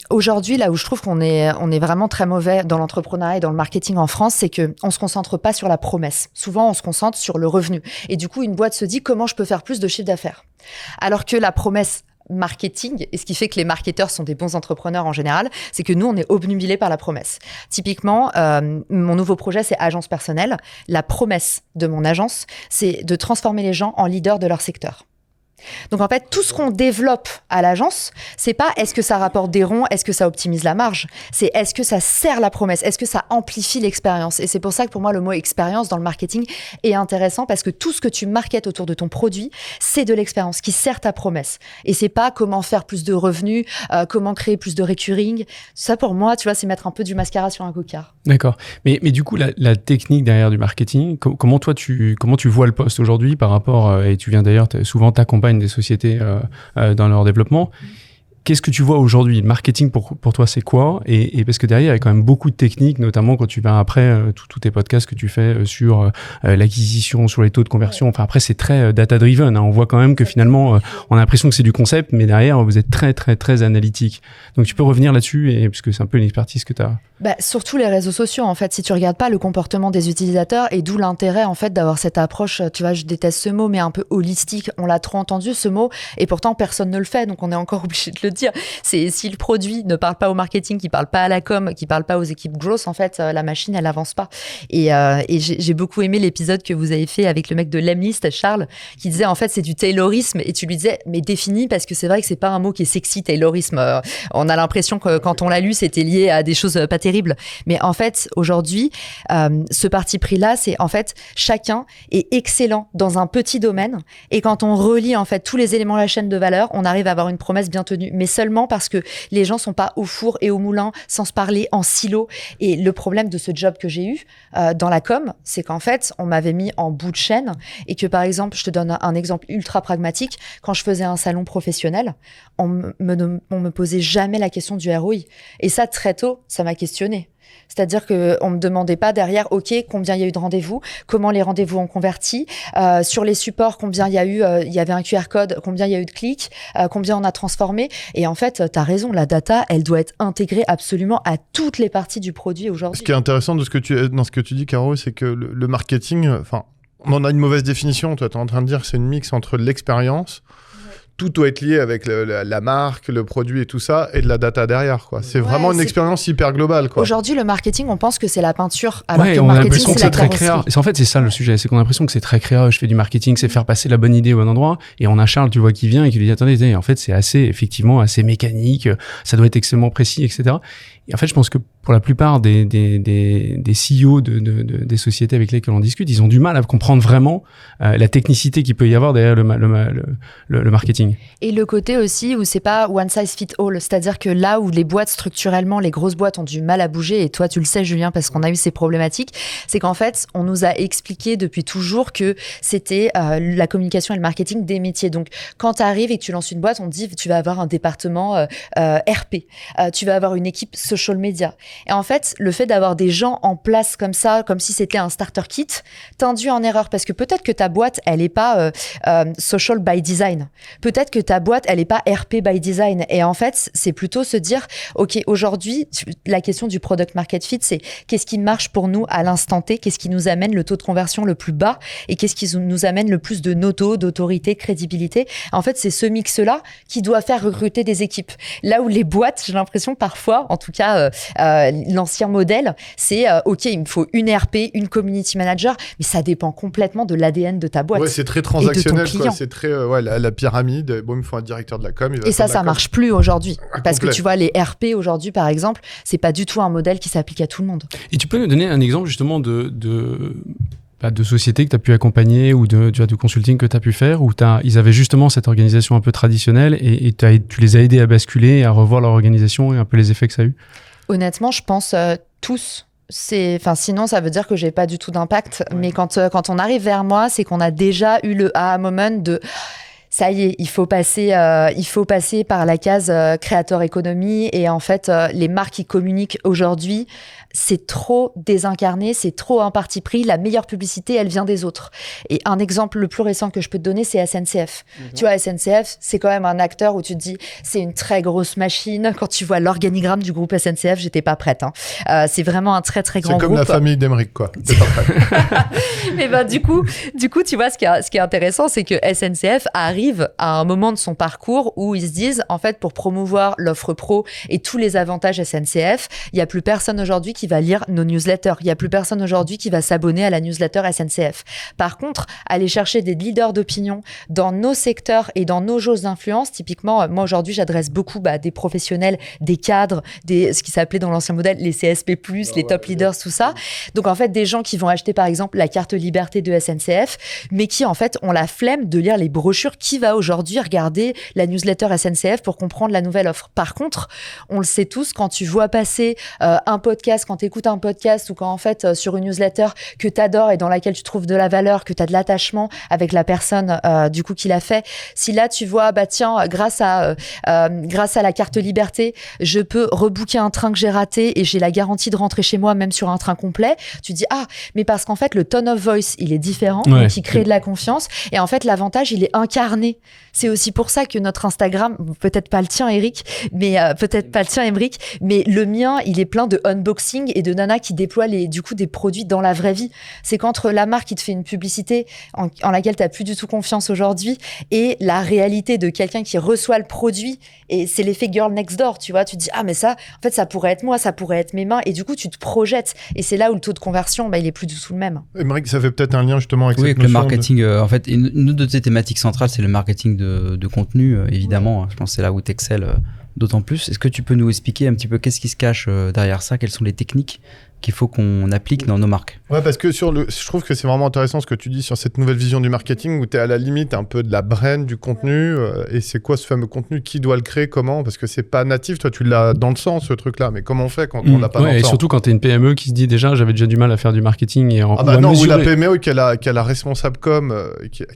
Speaker 1: aujourd'hui, là où je trouve qu'on est vraiment très mauvais dans l'entrepreneuriat et dans le marketing en France, c'est qu'on se concentre pas sur la promesse. Souvent, on se concentre sur le revenu. Et du coup, une boîte se dit comment je peux faire plus de chiffre d'affaires. Alors que la promesse marketing, et ce qui fait que les marketeurs sont des bons entrepreneurs en général, c'est que nous, on est obnubilés par la promesse. Typiquement, mon nouveau projet, c'est Agence Personnelle. La promesse de mon agence, c'est de transformer les gens en leaders de leur secteur. Donc en fait, tout ce qu'on développe à l'agence, c'est pas est-ce que ça rapporte des ronds, est-ce que ça optimise la marge, c'est est-ce que ça sert la promesse, est-ce que ça amplifie l'expérience. Et c'est pour ça que pour moi, le mot expérience dans le marketing est intéressant parce que tout ce que tu marketes autour de ton produit, c'est de l'expérience qui sert ta promesse. Et c'est pas comment faire plus de revenus, comment créer plus de recurring. Ça pour moi, tu vois, c'est mettre un peu du mascara sur un cocard. D'accord.
Speaker 4: Mais du coup, la technique derrière du marketing, comment tu vois le poste aujourd'hui par rapport, et tu viens d'ailleurs, souvent t'accompagnes des sociétés dans leur développement. qu'est-ce que tu vois aujourd'hui? Le marketing pour toi, c'est quoi? Et parce que derrière, il y a quand même beaucoup de techniques, notamment quand tu vas après tous tes podcasts que tu fais sur l'acquisition, sur les taux de conversion. Enfin, après, c'est très data-driven. Hein. On voit quand même que finalement, on a l'impression que c'est du concept, mais derrière, vous êtes très, très, très analytique. Donc, tu peux revenir là-dessus, parce que c'est un peu une expertise que tu as.
Speaker 1: Surtout les réseaux sociaux, en fait. Si tu regardes pas le comportement des utilisateurs, et d'où l'intérêt, en fait, d'avoir cette approche, tu vois, je déteste ce mot, mais un peu holistique. On l'a trop entendu, ce mot, et pourtant, personne ne le fait, donc on est encore obligé de le dire. C'est si le produit ne parle pas au marketing, qui parle pas à la com, qui parle pas aux équipes growth, en fait, la machine, elle avance pas. Et j'ai beaucoup aimé l'épisode que vous avez fait avec le mec de Lemlist, Charles, qui disait, en fait, c'est du taylorisme, et tu lui disais, mais définis, parce que c'est vrai que c'est pas un mot qui est sexy, taylorisme. On a l'impression que quand on l'a lu, c'était lié à des choses pas terribles. Mais en fait, aujourd'hui, ce parti pris-là, c'est en fait, chacun est excellent dans un petit domaine. Et quand on relie en fait tous les éléments de la chaîne de valeur, on arrive à avoir une promesse bien tenue. Mais seulement parce que les gens sont pas au four et au moulin, sans se parler, en silo. Et le problème de ce job que j'ai eu dans la com, c'est qu'en fait, on m'avait mis en bout de chaîne et que par exemple, je te donne un exemple ultra pragmatique. Quand je faisais un salon professionnel, on me posait jamais la question du ROI. Et ça, très tôt, ça m'a questionné. C'est-à-dire qu'on me demandait pas derrière, OK, combien il y a eu de rendez-vous, comment les rendez-vous ont converti, sur les supports, combien il y a eu, il y avait un QR code, combien il y a eu de clics, combien on a transformé. Et en fait, tu as raison, la data, elle doit être intégrée absolument à toutes les parties du produit aujourd'hui.
Speaker 2: Ce qui est intéressant dans ce que tu dis, Caro, c'est que le marketing, enfin, on en a une mauvaise définition. Toi, tu es en train de dire que c'est une mix entre l'expérience, tout doit être lié avec la marque, le produit et tout ça, et de la data derrière, quoi. C'est vraiment une expérience hyper globale, quoi.
Speaker 1: Aujourd'hui, le marketing, on pense que c'est la peinture, alors que le
Speaker 4: on a
Speaker 1: marketing,
Speaker 4: l'impression que
Speaker 1: c'est la
Speaker 4: très créa. En fait, c'est ça le sujet, c'est qu'on a l'impression que c'est très créa. Je fais du marketing, c'est faire passer la bonne idée au bon endroit. Et on a Charles, tu vois, qui vient et qui lui dit, attendez, en fait, c'est effectivement assez mécanique, ça doit être extrêmement précis, etc. Et en fait, je pense que pour la plupart des CEO des sociétés avec lesquelles on discute, ils ont du mal à comprendre vraiment la technicité qu'il peut y avoir derrière le marketing.
Speaker 1: Et le côté aussi où c'est pas one size fit all, c'est-à-dire que là où les boîtes structurellement, les grosses boîtes ont du mal à bouger, et toi tu le sais Julien parce qu'on a eu ces problématiques, c'est qu'en fait on nous a expliqué depuis toujours que c'était la communication et le marketing des métiers. Donc quand tu arrives et que tu lances une boîte, on te dit tu vas avoir un département RP, tu vas avoir une équipe social media. Et en fait, le fait d'avoir des gens en place comme ça, comme si c'était un starter kit, t'induit en erreur parce que peut-être que ta boîte, elle est pas social by design. Peut-être que ta boîte, elle est pas RP by design. Et en fait, c'est plutôt se dire, OK, aujourd'hui, la question du product market fit, c'est qu'est-ce qui marche pour nous à l'instant T, qu'est-ce qui nous amène le taux de conversion le plus bas et qu'est-ce qui nous amène le plus de noto, d'autorité, de crédibilité. En fait, c'est ce mix-là qui doit faire recruter des équipes. Là où les boîtes, j'ai l'impression parfois, en tout cas, l'ancien modèle, c'est OK, il me faut une RP, une community manager, mais ça dépend complètement de l'ADN de ta boîte.
Speaker 2: Ouais, c'est très transactionnel, quoi. C'est très la pyramide. Bon, il me faut un directeur de la com.
Speaker 1: Et ça marche plus aujourd'hui. Parce que tu vois, les RP aujourd'hui, par exemple, c'est pas du tout un modèle qui s'applique à tout le monde.
Speaker 4: Et tu peux nous donner un exemple justement de sociétés que tu as pu accompagner ou de consulting que tu as pu faire où ils avaient justement cette organisation un peu traditionnelle et tu les as aidés à basculer, à revoir leur organisation et un peu les effets que ça a eu?
Speaker 1: Honnêtement, je pense tous. Sinon, ça veut dire que j'ai pas du tout d'impact. Ouais. Mais quand on arrive vers moi, c'est qu'on a déjà eu le aha moment de ça y est, il faut passer par la case créateur économie. Et en fait, les marques qui communiquent aujourd'hui, c'est trop désincarné, c'est trop un parti pris. La meilleure publicité, elle vient des autres. Et un exemple le plus récent que je peux te donner, c'est SNCF. Tu vois, SNCF, c'est quand même un acteur où tu te dis, c'est une très grosse machine. Quand tu vois l'organigramme du groupe SNCF, j'étais pas prête. C'est vraiment un très, très grand groupe.
Speaker 2: C'est comme la famille d'Emeric, quoi. T'es pas prête.
Speaker 1: Mais du coup, tu vois, ce qui est intéressant, c'est que SNCF arrive à un moment de son parcours où ils se disent, en fait, pour promouvoir l'offre pro et tous les avantages SNCF, il n'y a plus personne aujourd'hui qui va lire nos newsletters. Il n'y a plus personne aujourd'hui qui va s'abonner à la newsletter SNCF. Par contre, aller chercher des leaders d'opinion dans nos secteurs et dans nos jauges d'influence, typiquement, moi aujourd'hui, j'adresse beaucoup des professionnels, des cadres, ce qui s'appelait dans l'ancien modèle les CSP+, les top leaders, tout ça. Donc en fait, des gens qui vont acheter par exemple la carte liberté de SNCF, mais qui en fait ont la flemme de lire les brochures qui va aujourd'hui regarder la newsletter SNCF pour comprendre la nouvelle offre? Par contre, on le sait tous, quand tu vois passer un podcast, quand tu écoutes un podcast ou quand en fait sur une newsletter que tu adores et dans laquelle tu trouves de la valeur, que tu as de l'attachement avec la personne du coup qui l'a fait, si là tu vois tiens, grâce à la carte liberté, je peux rebooker un train que j'ai raté et j'ai la garantie de rentrer chez moi même sur un train complet, tu dis mais parce qu'en fait le tone of voice il est différent, donc il crée de la confiance et en fait l'avantage il est incarné. C'est aussi pour ça que notre Instagram, peut-être pas le tien Eric, mais peut-être pas le tien Emric, mais le mien il est plein de unboxing et de nanas qui déploient du coup des produits dans la vraie vie. C'est qu'entre la marque qui te fait une publicité en laquelle t'as plus du tout confiance aujourd'hui et la réalité de quelqu'un qui reçoit le produit, et c'est l'effet girl next door, tu vois, tu te dis mais ça en fait ça pourrait être moi, ça pourrait être mes mains, et du coup tu te projettes et c'est là où le taux de conversion il est plus du tout le même.
Speaker 2: Emric, ça fait peut-être un lien justement avec
Speaker 3: avec le marketing.
Speaker 2: De...
Speaker 3: En fait, une de tes thématiques centrales, c'est le marketing de contenu, évidemment. Je pense que c'est là où tu excelles d'autant plus. Est-ce que tu peux nous expliquer un petit peu qu'est-ce qui se cache derrière ça? Quelles sont les techniques qu'il faut qu'on applique dans nos marques?
Speaker 2: Ouais, parce que je trouve que c'est vraiment intéressant ce que tu dis sur cette nouvelle vision du marketing où tu es à la limite un peu de la brand, du contenu. Et c'est quoi ce fameux contenu? Qui doit le créer? Comment? Parce que c'est pas natif. Toi, tu l'as dans le sang, ce truc-là. Mais comment on fait quand on n'a pas dans le
Speaker 4: et
Speaker 2: sang?
Speaker 4: surtout quand tu es une PME qui se dit déjà, j'avais déjà du mal à faire du marketing. Et
Speaker 2: ou la PME qui a la responsable com,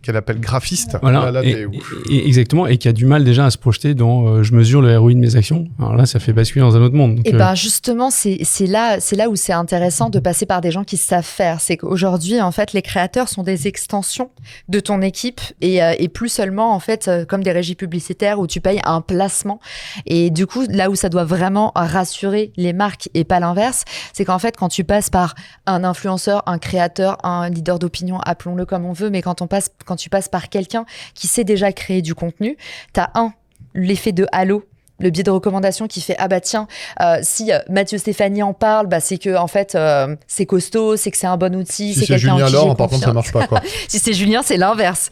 Speaker 2: qu'elle appelle graphiste.
Speaker 4: Voilà. Et exactement. Et qui a du mal déjà à se projeter dans je mesure le ROI de mes actions. Alors là, ça fait basculer dans un autre monde. Donc,
Speaker 1: et justement, c'est là où c'est intéressant de passer par des gens qui savent faire. C'est qu'aujourd'hui, en fait, les créateurs sont des extensions de ton équipe et plus seulement, en fait, comme des régies publicitaires où tu payes un placement. Et du coup, là où ça doit vraiment rassurer les marques et pas l'inverse, c'est qu'en fait, quand tu passes par un influenceur, un créateur, un leader d'opinion, appelons-le comme on veut, mais quand tu passes par quelqu'un qui sait déjà créer du contenu, t'as l'effet de halo, le biais de recommandation qui fait tiens, si Mathieu Stéphanie en parle, c'est que en fait c'est costaud, c'est que c'est un bon outil,
Speaker 2: si
Speaker 1: c'est
Speaker 2: quelqu'un
Speaker 1: Julien
Speaker 2: Laure, par contre ça marche pas quoi.
Speaker 1: Si c'est Julien, c'est l'inverse.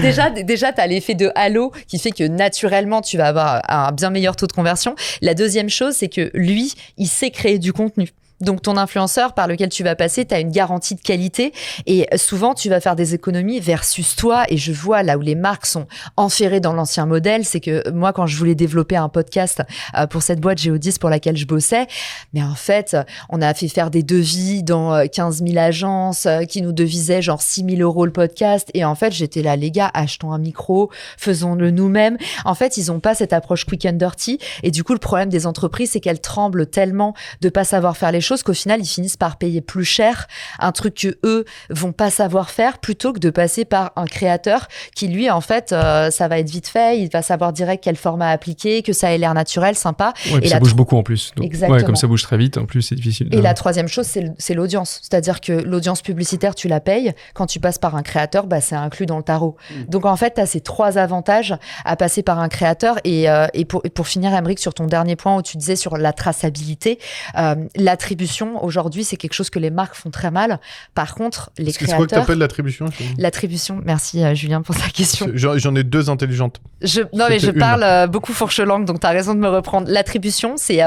Speaker 1: déjà t'as l'effet de halo qui fait que naturellement tu vas avoir un bien meilleur taux de conversion. La deuxième chose, c'est que lui, il sait créer du contenu. Donc, ton influenceur par lequel tu vas passer, tu as une garantie de qualité et souvent, tu vas faire des économies versus toi. Et je vois là où les marques sont enferrées dans l'ancien modèle, c'est que moi, quand je voulais développer un podcast pour cette boîte Géodis pour laquelle je bossais, mais en fait, on a fait faire des devis dans 15 000 agences qui nous devisaient genre 6 000 € le podcast. Et en fait, j'étais là, les gars, achetons un micro, faisons-le nous-mêmes. En fait, ils n'ont pas cette approche quick and dirty. Et du coup, le problème des entreprises, c'est qu'elles tremblent tellement de pas savoir faire les choses qu'au final, ils finissent par payer plus cher un truc que eux vont pas savoir faire plutôt que de passer par un créateur qui, lui, en fait, ça va être vite fait, il va savoir direct quel format appliquer, que ça ait l'air naturel, sympa.
Speaker 4: Ouais, et ça bouge beaucoup en plus. Donc,
Speaker 1: exactement.
Speaker 4: Comme ça bouge très vite, en plus, c'est difficile.
Speaker 1: Et la troisième chose, c'est l'audience. C'est-à-dire que l'audience publicitaire, tu la payes. Quand tu passes par un créateur, c'est inclus dans le tarot. Donc, en fait, tu as ces 3 avantages à passer par un créateur. Et pour finir, Emric, sur ton dernier point où tu disais sur la traçabilité, l'attribution, aujourd'hui, c'est quelque chose que les marques font très mal. Par contre, les créateurs...
Speaker 2: C'est quoi que tu appelles l'attribution?
Speaker 1: L'attribution, merci Julien pour ta question.
Speaker 2: J'en ai 2 intelligentes.
Speaker 1: Je parle beaucoup fourche-langue, donc tu as raison de me reprendre. L'attribution, c'est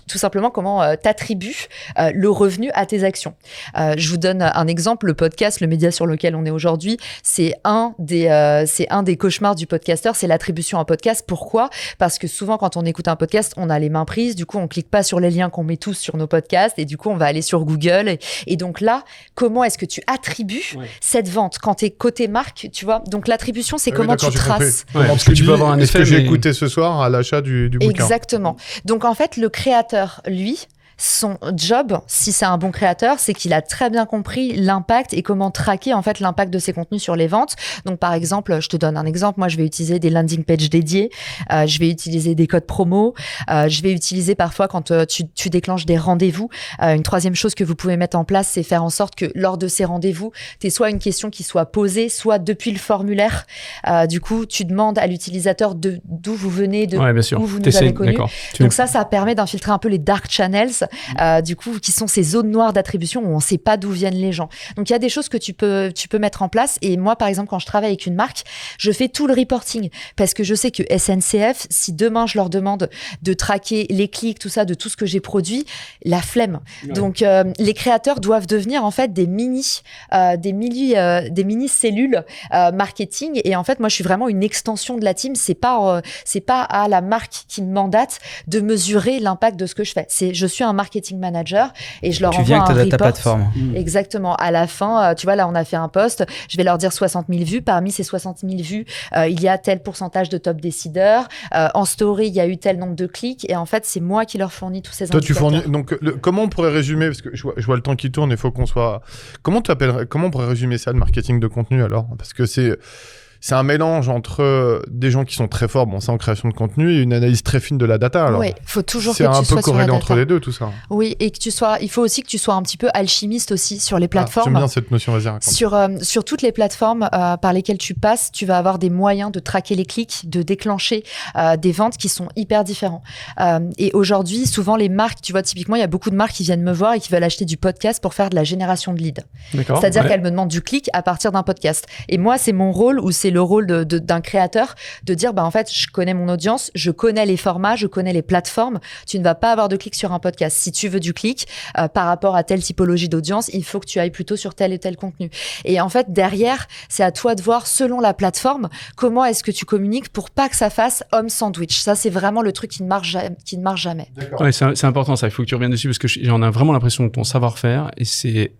Speaker 1: tout simplement comment t'attribues le revenu à tes actions. Je vous donne un exemple. Le podcast, le média sur lequel on est aujourd'hui, c'est un des cauchemars du podcasteur, c'est l'attribution en podcast. Pourquoi? Parce que souvent, quand on écoute un podcast, on a les mains prises. Du coup, on clique pas sur les liens qu'on met tous sur nos podcasts. Et du coup, on va aller sur Google. Et donc là, comment est-ce que tu attribues cette vente quand tu es côté marque, tu vois? Donc l'attribution, c'est comment tu traces.
Speaker 4: Parce que tu peux avoir un effet.
Speaker 2: Que j'ai écouté ce soir à l'achat du bouquin.
Speaker 1: Exactement. Donc en fait, le créateur, lui, son job, si c'est un bon créateur, c'est qu'il a très bien compris l'impact et comment traquer en fait l'impact de ses contenus sur les ventes. Donc par exemple, je te donne un exemple, moi je vais utiliser des landing pages dédiées, je vais utiliser des codes promo, je vais utiliser parfois quand tu déclenches des rendez-vous. Une troisième chose que vous pouvez mettre en place, c'est faire en sorte que lors de ces rendez-vous, tu aies soit une question qui soit posée, soit depuis le formulaire. Du coup, tu demandes à l'utilisateur d'où vous venez, où vous nous avez connus. Donc ça permet d'infiltrer un peu les dark channels du coup, qui sont ces zones noires d'attribution où on ne sait pas d'où viennent les gens. Donc, il y a des choses que tu peux mettre en place. Et moi, par exemple, quand je travaille avec une marque, je fais tout le reporting parce que je sais que SNCF, si demain je leur demande de traquer les clics, tout ça, de tout ce que j'ai produit, la flemme. Ouais. Donc, les créateurs doivent devenir en fait des mini cellules marketing. Et en fait, moi, je suis vraiment une extension de la team. C'est pas à la marque qui me mandate de mesurer l'impact de ce que je fais. Je suis un marketing manager et je leur envoie un report. Tu viens que
Speaker 3: ta plateforme.
Speaker 1: Exactement. À la fin, tu vois, là, on a fait un post. Je vais leur dire 60 000 vues. Parmi ces 60 000 vues, il y a tel pourcentage de top décideurs. En story, il y a eu tel nombre de clics. Et en fait, c'est moi qui leur fournis tous ces indicateurs.
Speaker 2: Tu fournis. Donc, comment on pourrait résumer, parce que je vois le temps qui tourne, il faut qu'on soit. Comment on pourrait résumer ça, le marketing de contenu alors ? Parce que c'est un mélange entre des gens qui sont très forts, bon, ça en création de contenu, et une analyse très fine de la data. Alors.
Speaker 1: Oui, il faut toujours que tu sois sur la data.
Speaker 2: C'est un peu corrélé entre les deux, tout ça.
Speaker 1: Oui, et il faut aussi que tu sois un petit peu alchimiste aussi sur les plateformes.
Speaker 2: J'aime bien cette notion, vas-y.
Speaker 1: Sur toutes les plateformes par lesquelles tu passes, tu vas avoir des moyens de traquer les clics, de déclencher des ventes qui sont hyper différents. Et aujourd'hui, souvent les marques, tu vois, typiquement, il y a beaucoup de marques qui viennent me voir et qui veulent acheter du podcast pour faire de la génération de leads.
Speaker 4: D'accord.
Speaker 1: C'est-à-dire qu'elles me demandent du clic à partir d'un podcast. Et moi, c'est mon rôle ou c'est le rôle d'un créateur de dire, en fait, je connais mon audience, je connais les formats, je connais les plateformes. Tu ne vas pas avoir de clic sur un podcast. Si tu veux du clic par rapport à telle typologie d'audience, il faut que tu ailles plutôt sur tel et tel contenu. Et en fait, derrière, c'est à toi de voir, selon la plateforme, comment est-ce que tu communiques pour pas que ça fasse homme sandwich. Ça, c'est vraiment le truc qui ne marche jamais.
Speaker 4: Ouais, c'est important ça. Il faut que tu reviennes dessus parce que j'en ai vraiment l'impression de ton savoir-faire et c'est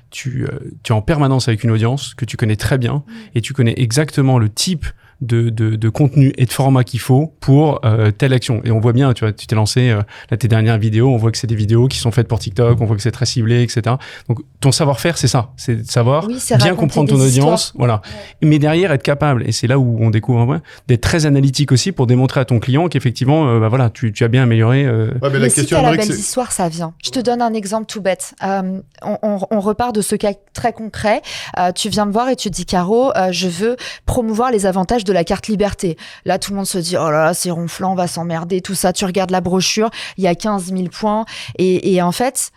Speaker 4: tu es en permanence avec une audience que tu connais très bien et tu connais exactement le type de contenu et de format qu'il faut pour telle action. Et on voit bien, tu vois, tu t'es lancé là, tes dernières vidéos, on voit que c'est des vidéos qui sont faites pour TikTok, on voit que c'est très ciblé, etc. Donc ton savoir-faire, c'est ça, c'est de savoir bien comprendre ton audience, voilà. Ouais. Mais derrière être capable, et c'est là où on découvre un peu, d'être très analytique aussi pour démontrer à ton client qu'effectivement, voilà, tu as bien amélioré.
Speaker 2: Ouais, mais
Speaker 1: si t'as la belle histoire, ça vient. Je te donne un exemple tout bête. On repart de ce cas très concret. Tu viens me voir et tu te dis, Caro, je veux promouvoir les avantages de la carte liberté. Là, tout le monde se dit, oh là là, c'est ronflant, on va s'emmerder, tout ça. Tu regardes la brochure, il y a 15 000 points. Et en fait,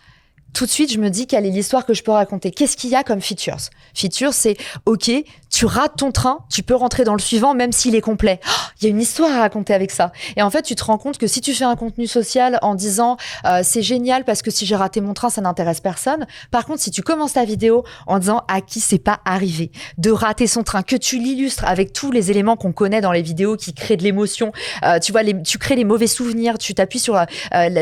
Speaker 1: tout de suite, je me dis, quelle est l'histoire que je peux raconter ? Qu'est-ce qu'il y a comme features ? Features, c'est, OK, tu rates ton train, tu peux rentrer dans le suivant, même s'il est complet. Il y a une histoire à raconter avec ça. Et en fait, tu te rends compte que si tu fais un contenu social en disant, c'est génial parce que si j'ai raté mon train, ça n'intéresse personne. Par contre, si tu commences ta vidéo en disant à qui c'est pas arrivé de rater son train, que tu l'illustres avec tous les éléments qu'on connaît dans les vidéos qui créent de l'émotion, tu vois, tu crées les mauvais souvenirs, tu t'appuies sur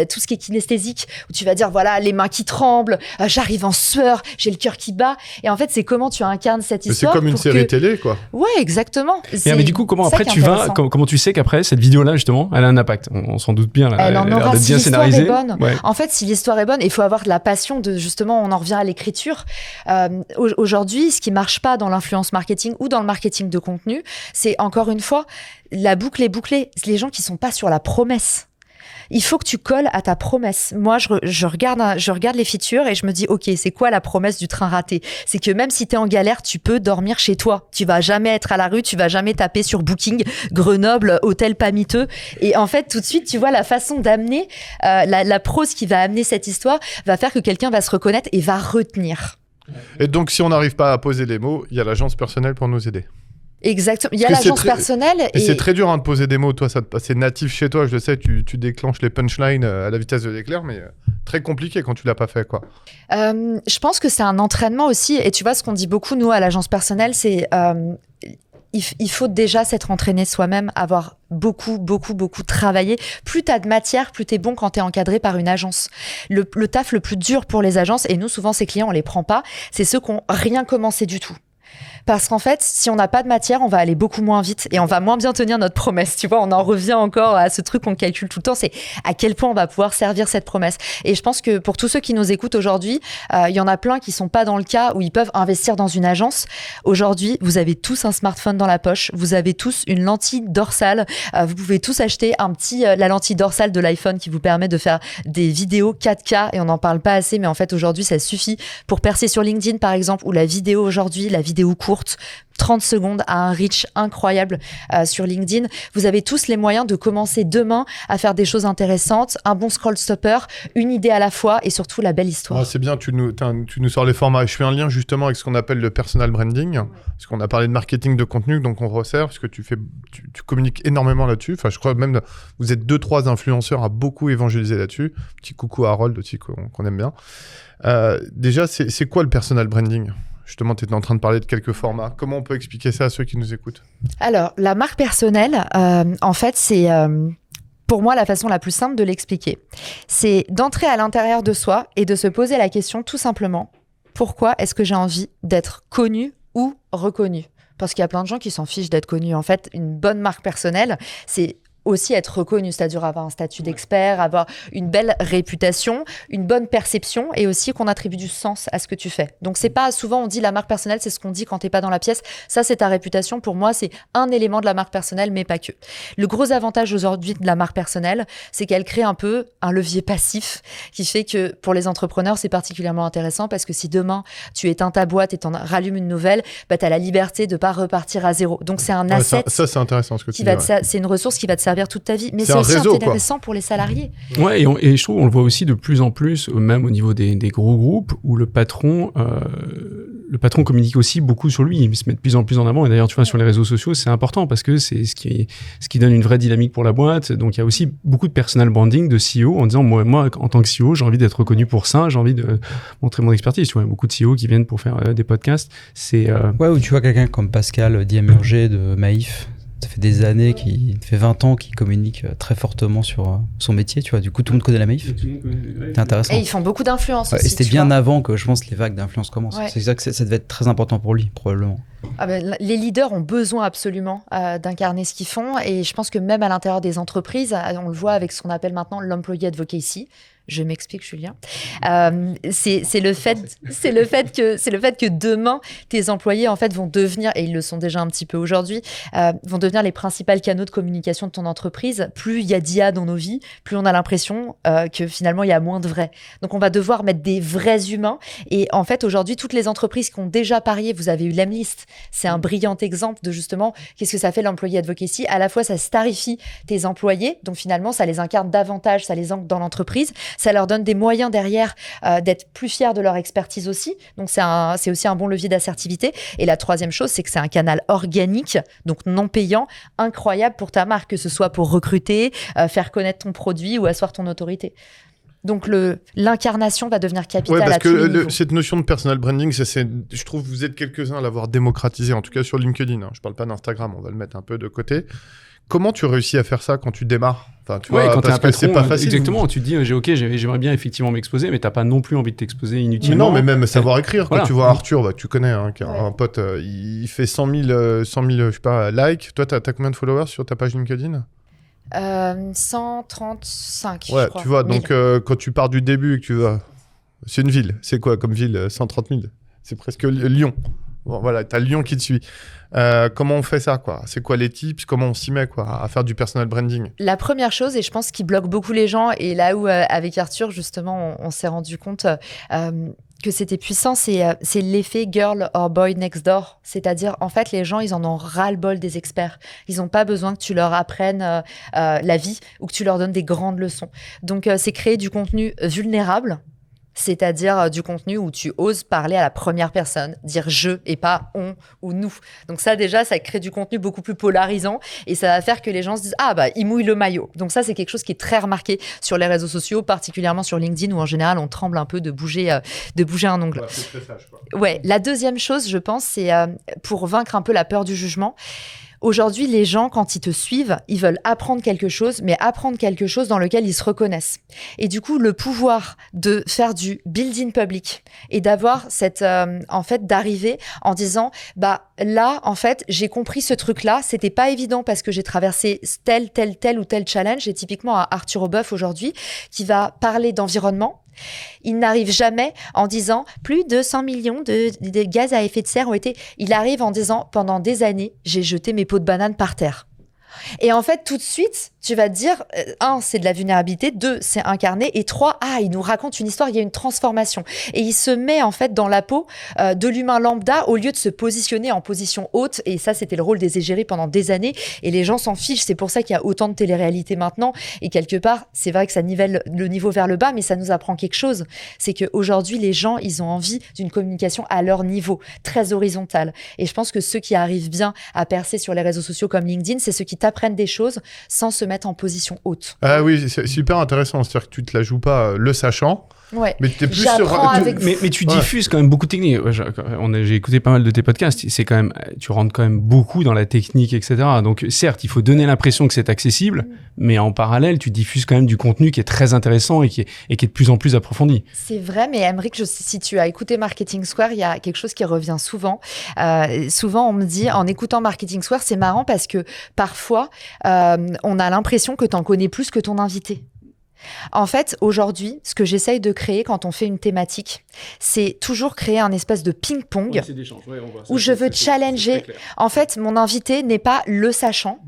Speaker 1: tout ce qui est kinesthésique, où tu vas dire, voilà, les mains qui tremblent, j'arrive en sueur, j'ai le cœur qui bat. Et en fait, c'est comment tu incarnes cette histoire.
Speaker 2: C'est comme une série télé, quoi.
Speaker 1: Ouais, exactement.
Speaker 4: Mais du coup, comment après tu vas, comment tu sais qu'après cette vidéo-là, justement, elle a un impact ? On s'en doute bien.
Speaker 1: Elle en aura si
Speaker 4: bien
Speaker 1: l'histoire
Speaker 4: scénarisée.
Speaker 1: Est bonne.
Speaker 4: Ouais.
Speaker 1: En fait, si l'histoire est bonne, il faut avoir de la passion de, justement, on en revient à l'écriture. Aujourd'hui, ce qui marche pas dans l'influence marketing ou dans le marketing de contenu, c'est encore une fois, la boucle est bouclée. Les gens qui sont pas sur la promesse. Il faut que tu colles à ta promesse. Moi, je regarde les features et je me dis, OK, c'est quoi la promesse du train raté ? C'est que même si tu es en galère, tu peux dormir chez toi. Tu vas jamais être à la rue, tu vas jamais taper sur Booking, Grenoble, hôtel pas miteux. Et en fait, tout de suite, tu vois la façon d'amener, la prose qui va amener cette histoire va faire que quelqu'un va se reconnaître et va retenir.
Speaker 2: Et donc, si on n'arrive pas à poser les mots, il y a l'agence personnelle pour nous aider.
Speaker 1: Exactement. Il y a l'agence personnelle.
Speaker 2: Et c'est très dur de poser des mots. Toi, c'est natif chez toi. Je le sais, tu déclenches les punchlines à la vitesse de l'éclair, mais très compliqué quand tu l'as pas fait, quoi.
Speaker 1: Je pense que c'est un entraînement aussi. Et tu vois, ce qu'on dit beaucoup, nous, à l'agence personnelle, c'est il faut déjà s'être entraîné soi-même, avoir beaucoup travaillé. Plus t'as de matière, plus t'es bon quand t'es encadré par une agence. Le taf le plus dur pour les agences, et nous, souvent, ces clients, on les prend pas, c'est ceux qui ont rien commencé du tout. Parce qu'en fait, si on n'a pas de matière, on va aller beaucoup moins vite et on va moins bien tenir notre promesse. Tu vois, on en revient encore à ce truc qu'on calcule tout le temps, c'est à quel point on va pouvoir servir cette promesse. Et je pense que pour tous ceux qui nous écoutent aujourd'hui, il y en a plein qui sont pas dans le cas où ils peuvent investir dans une agence. Aujourd'hui, vous avez tous un smartphone dans la poche, vous avez tous une lentille dorsale, vous pouvez tous acheter la lentille dorsale de l'iPhone qui vous permet de faire des vidéos 4K et on n'en parle pas assez, mais en fait aujourd'hui ça suffit pour percer sur LinkedIn par exemple, où la vidéo aujourd'hui, la vidéo courte, courte, 30 secondes à un reach incroyable sur LinkedIn. Vous avez tous les moyens de commencer demain à faire des choses intéressantes, un bon scroll stopper, une idée à la fois et surtout la belle histoire.
Speaker 2: C'est bien, tu nous sors les formats. Je fais un lien justement avec ce qu'on appelle le personal branding, parce qu'on a parlé de marketing de contenu, donc on resserre, parce que tu communiques énormément là-dessus. Enfin, je crois même vous êtes 2-3 influenceurs à beaucoup évangéliser là-dessus. Petit coucou à Harold aussi qu'on aime bien. Déjà, c'est quoi le personal branding ? Justement, tu étais en train de parler de quelques formats. Comment on peut expliquer ça à ceux qui nous écoutent ?
Speaker 1: Alors, la marque personnelle, en fait, c'est pour moi la façon la plus simple de l'expliquer. C'est d'entrer à l'intérieur de soi et de se poser la question tout simplement, pourquoi est-ce que j'ai envie d'être connu ou reconnu ? Parce qu'il y a plein de gens qui s'en fichent d'être connus. En fait, une bonne marque personnelle, c'est aussi être reconnu, c'est-à-dire avoir un statut d'expert, avoir une belle réputation, une bonne perception et aussi qu'on attribue du sens à ce que tu fais. Donc c'est pas, souvent on dit la marque personnelle, c'est ce qu'on dit quand t'es pas dans la pièce. Ça, c'est ta réputation. Pour moi, c'est un élément de la marque personnelle, mais pas que. Le gros avantage aujourd'hui de la marque personnelle, c'est qu'elle crée un peu un levier passif qui fait que pour les entrepreneurs, c'est particulièrement intéressant parce que si demain tu éteins ta boîte et t'en rallumes une nouvelle, bah t'as la liberté de pas repartir à zéro. Donc c'est un asset.
Speaker 2: Ça c'est intéressant ce que tu dis.
Speaker 1: C'est une ressource qui va te servir toute ta vie, mais c'est aussi
Speaker 2: réseau,
Speaker 1: intéressant pour les salariés.
Speaker 4: Ouais, et je trouve on le voit aussi de plus en plus, même au niveau des gros groupes, où le patron communique aussi beaucoup sur lui, il se met de plus en plus en avant. Et d'ailleurs, tu vois, sur les réseaux sociaux, c'est important parce que c'est ce qui donne une vraie dynamique pour la boîte. Donc, il y a aussi beaucoup de personal branding de CEO en disant, moi, en tant que CEO, j'ai envie d'être reconnu pour ça, j'ai envie de montrer mon expertise. Tu vois, beaucoup de CEO qui viennent pour faire des podcasts.
Speaker 3: Ouais, ou tu vois quelqu'un comme Pascal Diemurger de Maïf. Ça fait des années, ça fait 20 ans qu'il communique très fortement sur son métier, tu vois. Du coup, tout le monde connaît la Maïf. C'est intéressant.
Speaker 1: Et ils font beaucoup d'influence aussi.
Speaker 3: Et c'était bien avant que, je pense, les vagues d'influence commencent. Ouais. C'est ça que ça devait être très important pour lui, probablement.
Speaker 1: Les leaders ont besoin absolument d'incarner ce qu'ils font. Et je pense que même à l'intérieur des entreprises, on le voit avec ce qu'on appelle maintenant l'employee advocacy. Je m'explique, Julien. C'est le fait que demain, tes employés en fait vont devenir, et ils le sont déjà un petit peu aujourd'hui, vont devenir les principaux canaux de communication de ton entreprise. Plus il y a d'IA dans nos vies, plus on a l'impression que finalement il y a moins de vrais. Donc on va devoir mettre des vrais humains. Et en fait aujourd'hui, toutes les entreprises qui ont déjà parié, vous avez eu Lemlist, c'est un brillant exemple de justement qu'est-ce que ça fait l'employee advocacy. À la fois ça starifie tes employés, donc finalement ça les incarne davantage, ça les ancre dans l'entreprise. Ça leur donne des moyens derrière d'être plus fiers de leur expertise aussi. Donc, c'est aussi un bon levier d'assertivité. Et la troisième chose, c'est que c'est un canal organique, donc non payant, incroyable pour ta marque, que ce soit pour recruter, faire connaître ton produit ou asseoir ton autorité. Donc, l'incarnation va devenir capitale à tous les niveaux.
Speaker 2: Cette notion de personal branding, je trouve que vous êtes quelques-uns à l'avoir démocratisé, en tout cas sur LinkedIn. Je ne parle pas d'Instagram, on va le mettre un peu de côté. Comment tu réussis à faire ça quand tu démarres ? Enfin, tu vois,
Speaker 4: quand
Speaker 2: parce que c'est pas facile.
Speaker 4: Exactement, tu te dis, j'aimerais bien effectivement m'exposer, mais t'as pas non plus envie de t'exposer inutilement.
Speaker 2: Mais non, mais même savoir écrire. Quand tu vois Arthur, tu connais, qui a un pote, il fait 100 000 je sais pas, likes. Toi, t'as combien de followers sur ta page LinkedIn ?
Speaker 1: 135,
Speaker 2: ouais,
Speaker 1: je crois.
Speaker 2: Tu vois, donc quand tu pars du début et que tu vas... C'est une ville. C'est quoi comme ville ? 130 000 ? C'est presque Lyon. Bon, voilà, t'as Lyon qui te suit. Comment on fait ça, quoi ? C'est quoi les tips ? Comment on s'y met, quoi, à faire du personal branding ?
Speaker 1: La première chose, et je pense qui bloque beaucoup les gens, et là où avec Arthur, justement, on s'est rendu compte que c'était puissant, c'est l'effet girl or boy next door. C'est-à-dire, en fait, les gens, ils en ont ras-le-bol des experts. Ils n'ont pas besoin que tu leur apprennes la vie ou que tu leur donnes des grandes leçons. Donc, c'est créer du contenu vulnérable, c'est-à-dire du contenu où tu oses parler à la première personne, dire je et pas on ou nous. Donc ça déjà, ça crée du contenu beaucoup plus polarisant et ça va faire que les gens se disent ah bah il mouille le maillot. Donc ça c'est quelque chose qui est très remarqué sur les réseaux sociaux, particulièrement sur LinkedIn où en général on tremble un peu de bouger un ongle.
Speaker 2: Ouais, c'est très sage, quoi.
Speaker 1: Ouais, la deuxième chose je pense c'est pour vaincre un peu la peur du jugement. Aujourd'hui, les gens, quand ils te suivent, ils veulent apprendre quelque chose, mais apprendre quelque chose dans lequel ils se reconnaissent. Et du coup, le pouvoir de faire du building public et d'avoir d'arriver en disant, bah là, en fait, j'ai compris ce truc-là, c'était pas évident parce que j'ai traversé tel ou tel challenge. Et typiquement à Arthur Aubeuf aujourd'hui, qui va parler d'environnement. Il n'arrive jamais en disant plus de 100 millions de gaz à effet de serre ont été... Il arrive en disant pendant des années, j'ai jeté mes pots de banane par terre. Et en fait, tout de suite, tu vas te dire, 1, c'est de la vulnérabilité, 2, c'est incarné, et 3, il nous raconte une histoire, il y a une transformation. Et il se met en fait dans la peau de l'humain lambda au lieu de se positionner en position haute. Et ça, c'était le rôle des égéries pendant des années. Et les gens s'en fichent. C'est pour ça qu'il y a autant de télé-réalité maintenant. Et quelque part, c'est vrai que ça nivelle le niveau vers le bas, mais ça nous apprend quelque chose. C'est qu'aujourd'hui, les gens, ils ont envie d'une communication à leur niveau, très horizontale. Et je pense que ceux qui arrivent bien à percer sur les réseaux sociaux comme LinkedIn, c'est ceux qui t'apprennent des choses sans se mettre en position haute.
Speaker 2: Ah oui, c'est super intéressant. C'est-à-dire que tu te la joues pas le sachant.
Speaker 1: Ouais.
Speaker 2: Mais tu es plus
Speaker 4: mais tu diffuses quand même beaucoup de techniques. J'ai écouté pas mal de tes podcasts. C'est quand même, tu rentres quand même beaucoup dans la technique, etc. Donc certes, il faut donner l'impression que c'est accessible, mais en parallèle, tu diffuses quand même du contenu qui est très intéressant et qui est de plus en plus approfondi.
Speaker 1: C'est vrai, mais Aymeric, si tu as écouté Marketing Square, il y a quelque chose qui revient souvent. Souvent, on me dit, en écoutant Marketing Square, c'est marrant parce que parfois, on a l'impression que tu en connais plus que ton invité. En fait, aujourd'hui, ce que j'essaye de créer quand on fait une thématique, c'est toujours créer un espèce de ping-pong où je veux challenger. En fait, mon invité n'est pas le sachant.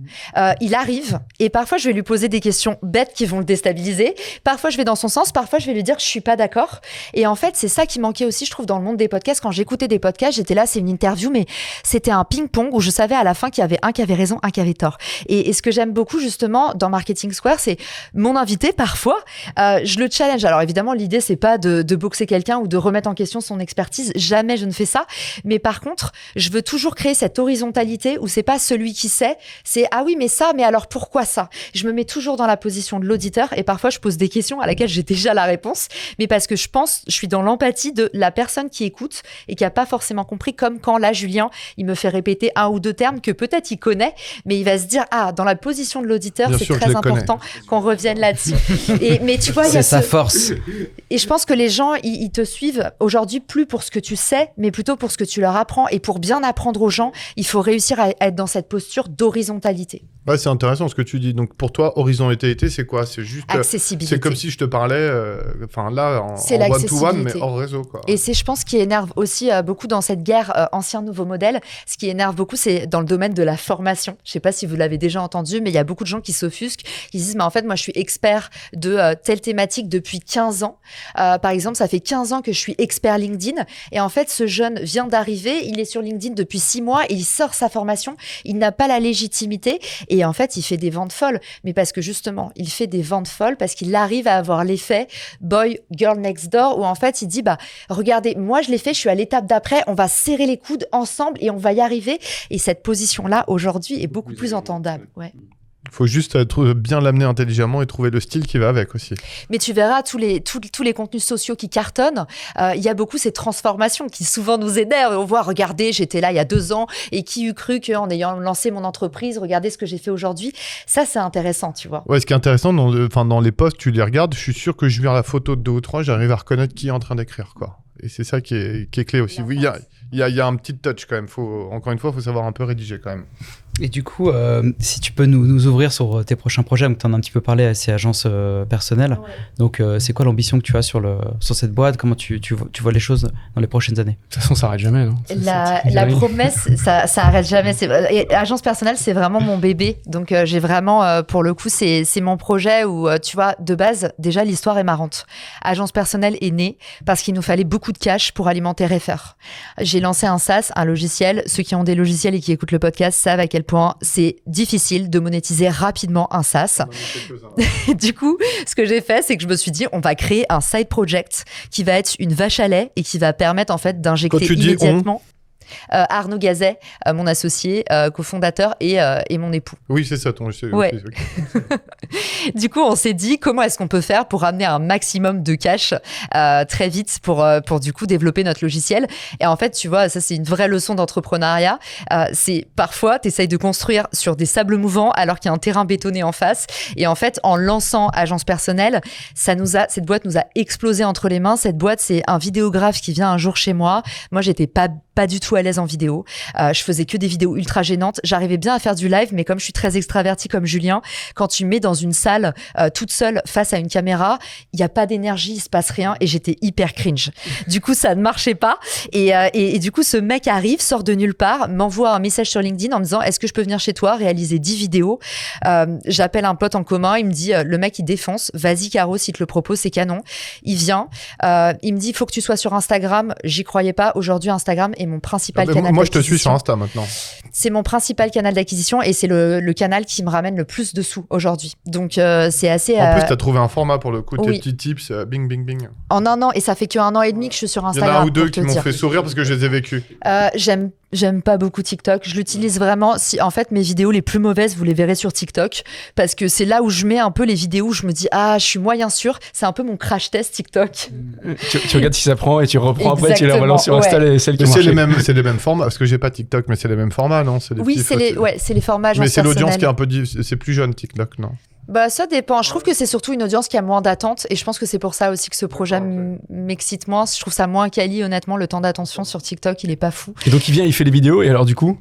Speaker 1: Il arrive et parfois, je vais lui poser des questions bêtes qui vont le déstabiliser. Parfois, je vais dans son sens. Parfois, je vais lui dire que je suis pas d'accord. Et en fait, c'est ça qui manquait aussi, je trouve, dans le monde des podcasts. Quand j'écoutais des podcasts, j'étais là, c'est une interview, mais c'était un ping-pong où je savais à la fin qu'il y avait un qui avait raison, un qui avait tort. Et ce que j'aime beaucoup, justement, dans Marketing Square, c'est mon invité, parfois, je le challenge. Alors évidemment, l'idée, c'est pas de boxer quelqu'un ou de remettre en question son expertise. Jamais je ne fais ça. Mais par contre, je veux toujours créer cette horizontalité où c'est pas celui qui sait, c'est ah oui, mais ça, mais alors pourquoi ça? Je me mets toujours dans la position de l'auditeur et parfois je pose des questions à laquelle j'ai déjà la réponse, mais parce que je suis dans l'empathie de la personne qui écoute et qui a pas forcément compris, comme quand là, Julien, il me fait répéter 1 ou 2 termes que peut-être il connaît, mais il va se dire dans la position de l'auditeur, c'est très important qu'on revienne là-dessus. Mais tu vois,
Speaker 3: c'est sa force.
Speaker 1: Et je pense que les gens, ils te suivent aujourd'hui plus pour ce que tu sais, mais plutôt pour ce que tu leur apprends. Et pour bien apprendre aux gens, il faut réussir à être dans cette posture d'horizontalité.
Speaker 2: Ouais, c'est intéressant ce que tu dis. Donc pour toi, horizontalité, c'est quoi? C'est juste
Speaker 1: accessibilité.
Speaker 2: C'est comme si je te parlais, là, en one-to-one, mais hors réseau, quoi.
Speaker 1: Et c'est, je pense, ce qui énerve aussi beaucoup dans cette guerre ancien-nouveau modèle. Ce qui énerve beaucoup, c'est dans le domaine de la formation. Je sais pas si vous l'avez déjà entendu, mais il y a beaucoup de gens qui s'offusquent, qui se disent, mais en fait, moi, je suis expert de telle thématique depuis 15 ans. Par exemple, ça fait 15 ans que je suis expert LinkedIn. Et en fait, ce jeune vient d'arriver, il est sur LinkedIn depuis 6 mois et il sort sa formation. Il n'a pas la légitimité. Et en fait, il fait des ventes folles. Mais parce que justement, il fait des ventes folles parce qu'il arrive à avoir l'effet boy, girl next door, où en fait, il dit, regardez, moi, je l'ai fait, je suis à l'étape d'après, on va serrer les coudes ensemble et on va y arriver. Et cette position-là, aujourd'hui, est beaucoup plus entendable. Ouais.
Speaker 2: Il faut juste bien l'amener intelligemment et trouver le style qui va avec aussi.
Speaker 1: Mais tu verras, tous les contenus sociaux qui cartonnent, il y a beaucoup ces transformations qui souvent nous énervent. On voit, regardez, j'étais là il y a 2 ans et qui eût cru qu'en ayant lancé mon entreprise, regardez ce que j'ai fait aujourd'hui. Ça, c'est intéressant, tu vois. Ouais,
Speaker 2: ce qui est intéressant, dans les posts, tu les regardes, je suis sûr que je viens la photo de 2 ou 3, j'arrive à reconnaître qui est en train d'écrire, quoi. Et c'est ça qui est clé aussi. Oui, il y a un petit touch quand même. Encore une fois, il faut savoir un peu rédiger quand même.
Speaker 3: Et du coup, si tu peux nous ouvrir sur tes prochains projets, tu en as un petit peu parlé à ces agences personnelles. Ouais. Donc, c'est quoi l'ambition que tu as sur cette boîte? Comment tu vois les choses dans les prochaines années?
Speaker 4: De toute façon, ça n'arrête jamais, non?
Speaker 1: La promesse, ça n'arrête jamais. Agence personnelle, c'est vraiment mon bébé. Donc, j'ai vraiment, pour le coup, c'est mon projet où, tu vois, de base, déjà, l'histoire est marrante. Agence personnelle est née parce qu'il nous fallait beaucoup de cash pour alimenter Refer. J'ai lancé un SaaS, un logiciel. Ceux qui ont des logiciels et qui écoutent le podcast savent à quel point c'est difficile de monétiser rapidement un SaaS. Du coup, ce que j'ai fait, c'est que je me suis dit, on va créer un side project qui va être une vache à lait et qui va permettre en fait d'injecter immédiatement. Arnaud Gazet, mon associé, cofondateur et mon époux.
Speaker 2: Oui, c'est ça ton associé.
Speaker 1: Ouais. Okay. Du coup, on s'est dit comment est-ce qu'on peut faire pour amener un maximum de cash très vite pour du coup développer notre logiciel. Et en fait, tu vois, ça c'est une vraie leçon d'entrepreneuriat. C'est parfois, tu essayes de construire sur des sables mouvants alors qu'il y a un terrain bétonné en face. Et en fait, en lançant Agence Personnelle, cette boîte nous a explosé entre les mains. Cette boîte, c'est un vidéographe qui vient un jour chez moi. Moi, j'étais pas du tout tout à l'aise en vidéo. Je faisais que des vidéos ultra gênantes. J'arrivais bien à faire du live, mais comme je suis très extravertie comme Julien, quand tu me mets dans une salle toute seule face à une caméra, il y a pas d'énergie, il se passe rien et j'étais hyper cringe. Du coup, ça ne marchait pas. Et du coup, ce mec arrive, sort de nulle part, m'envoie un message sur LinkedIn en me disant est-ce que je peux venir chez toi réaliser 10 vidéos. J'appelle un pote en commun, il me dit le mec il défonce, vas-y Caro, si te le propose c'est canon. Il vient, il me dit il faut que tu sois sur Instagram. J'y croyais pas. Aujourd'hui, Instagram est mon principal canal d'acquisition.
Speaker 2: Moi, je te suis sur Insta maintenant.
Speaker 1: C'est mon principal canal d'acquisition et c'est le canal qui me ramène le plus de sous aujourd'hui. Donc c'est assez.
Speaker 2: En plus, tu as trouvé un format pour le coup, tes
Speaker 1: oui.
Speaker 2: petits tips, bing, bing, bing.
Speaker 1: En un an, et ça fait qu'un an et demi que je suis sur Instagram.
Speaker 2: Il y en a un ou deux qui m'ont fait sourire parce que je les ai vécus.
Speaker 1: J'aime pas beaucoup TikTok. Je l'utilise vraiment. En fait, mes vidéos les plus mauvaises, vous les verrez sur TikTok. Parce que c'est là où je mets un peu les vidéos où je me dis, je suis moyen sûr. C'est un peu mon crash test TikTok.
Speaker 4: Tu regardes si ça prend et tu reprends. Exactement, après, tu les rebalances sur Insta, celles qui
Speaker 2: marchent.
Speaker 4: C'est
Speaker 2: les mêmes formats. Parce que j'ai pas TikTok, mais c'est les mêmes formats, non?
Speaker 1: Oui, c'est les formats.
Speaker 2: Mais c'est l'audience qui est un peu. C'est plus jeune, TikTok, non?
Speaker 1: Bah, ça dépend. Je trouve que c'est surtout une audience qui a moins d'attente et je pense que c'est pour ça aussi que ce projet m'excite moins. Je trouve ça moins quali, honnêtement. Le temps d'attention sur TikTok, il est pas fou.
Speaker 4: Et donc, il vient, il fait les vidéos et alors, du coup,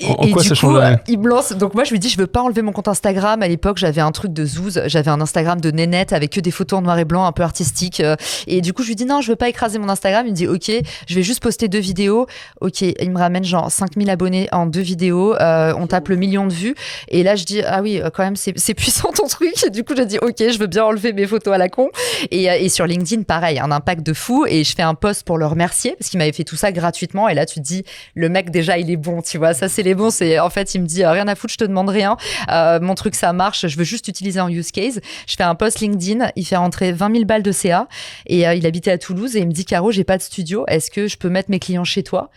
Speaker 4: en quoi ça change?
Speaker 1: Il me lance. Donc moi je lui dis je veux pas enlever mon compte Instagram. À l'époque j'avais un truc de Zouz, j'avais un Instagram de nénette avec que des photos en noir et blanc un peu artistiques. Et du coup je lui dis non je veux pas écraser mon Instagram. Il me dit ok je vais juste poster 2 vidéos. Ok il me ramène genre 5000 abonnés en 2 vidéos. On tape le 1 million de vues. Et là je dis ah oui quand même c'est puissant ton truc. Et du coup je dis ok je veux bien enlever mes photos à la con. Et sur LinkedIn pareil un impact de fou. Et je fais un post pour le remercier parce qu'il m'avait fait tout ça gratuitement. Et là tu te dis le mec déjà il est bon tu vois ça c'est les bons. C'est en fait il me dit rien à foutre je te demande rien, mon truc ça marche, je veux juste utiliser en use case. Je fais un post LinkedIn, il fait rentrer 20 000 balles de CA et il habitait à Toulouse et il me dit Caro j'ai pas de studio, est-ce que je peux mettre mes clients chez toi?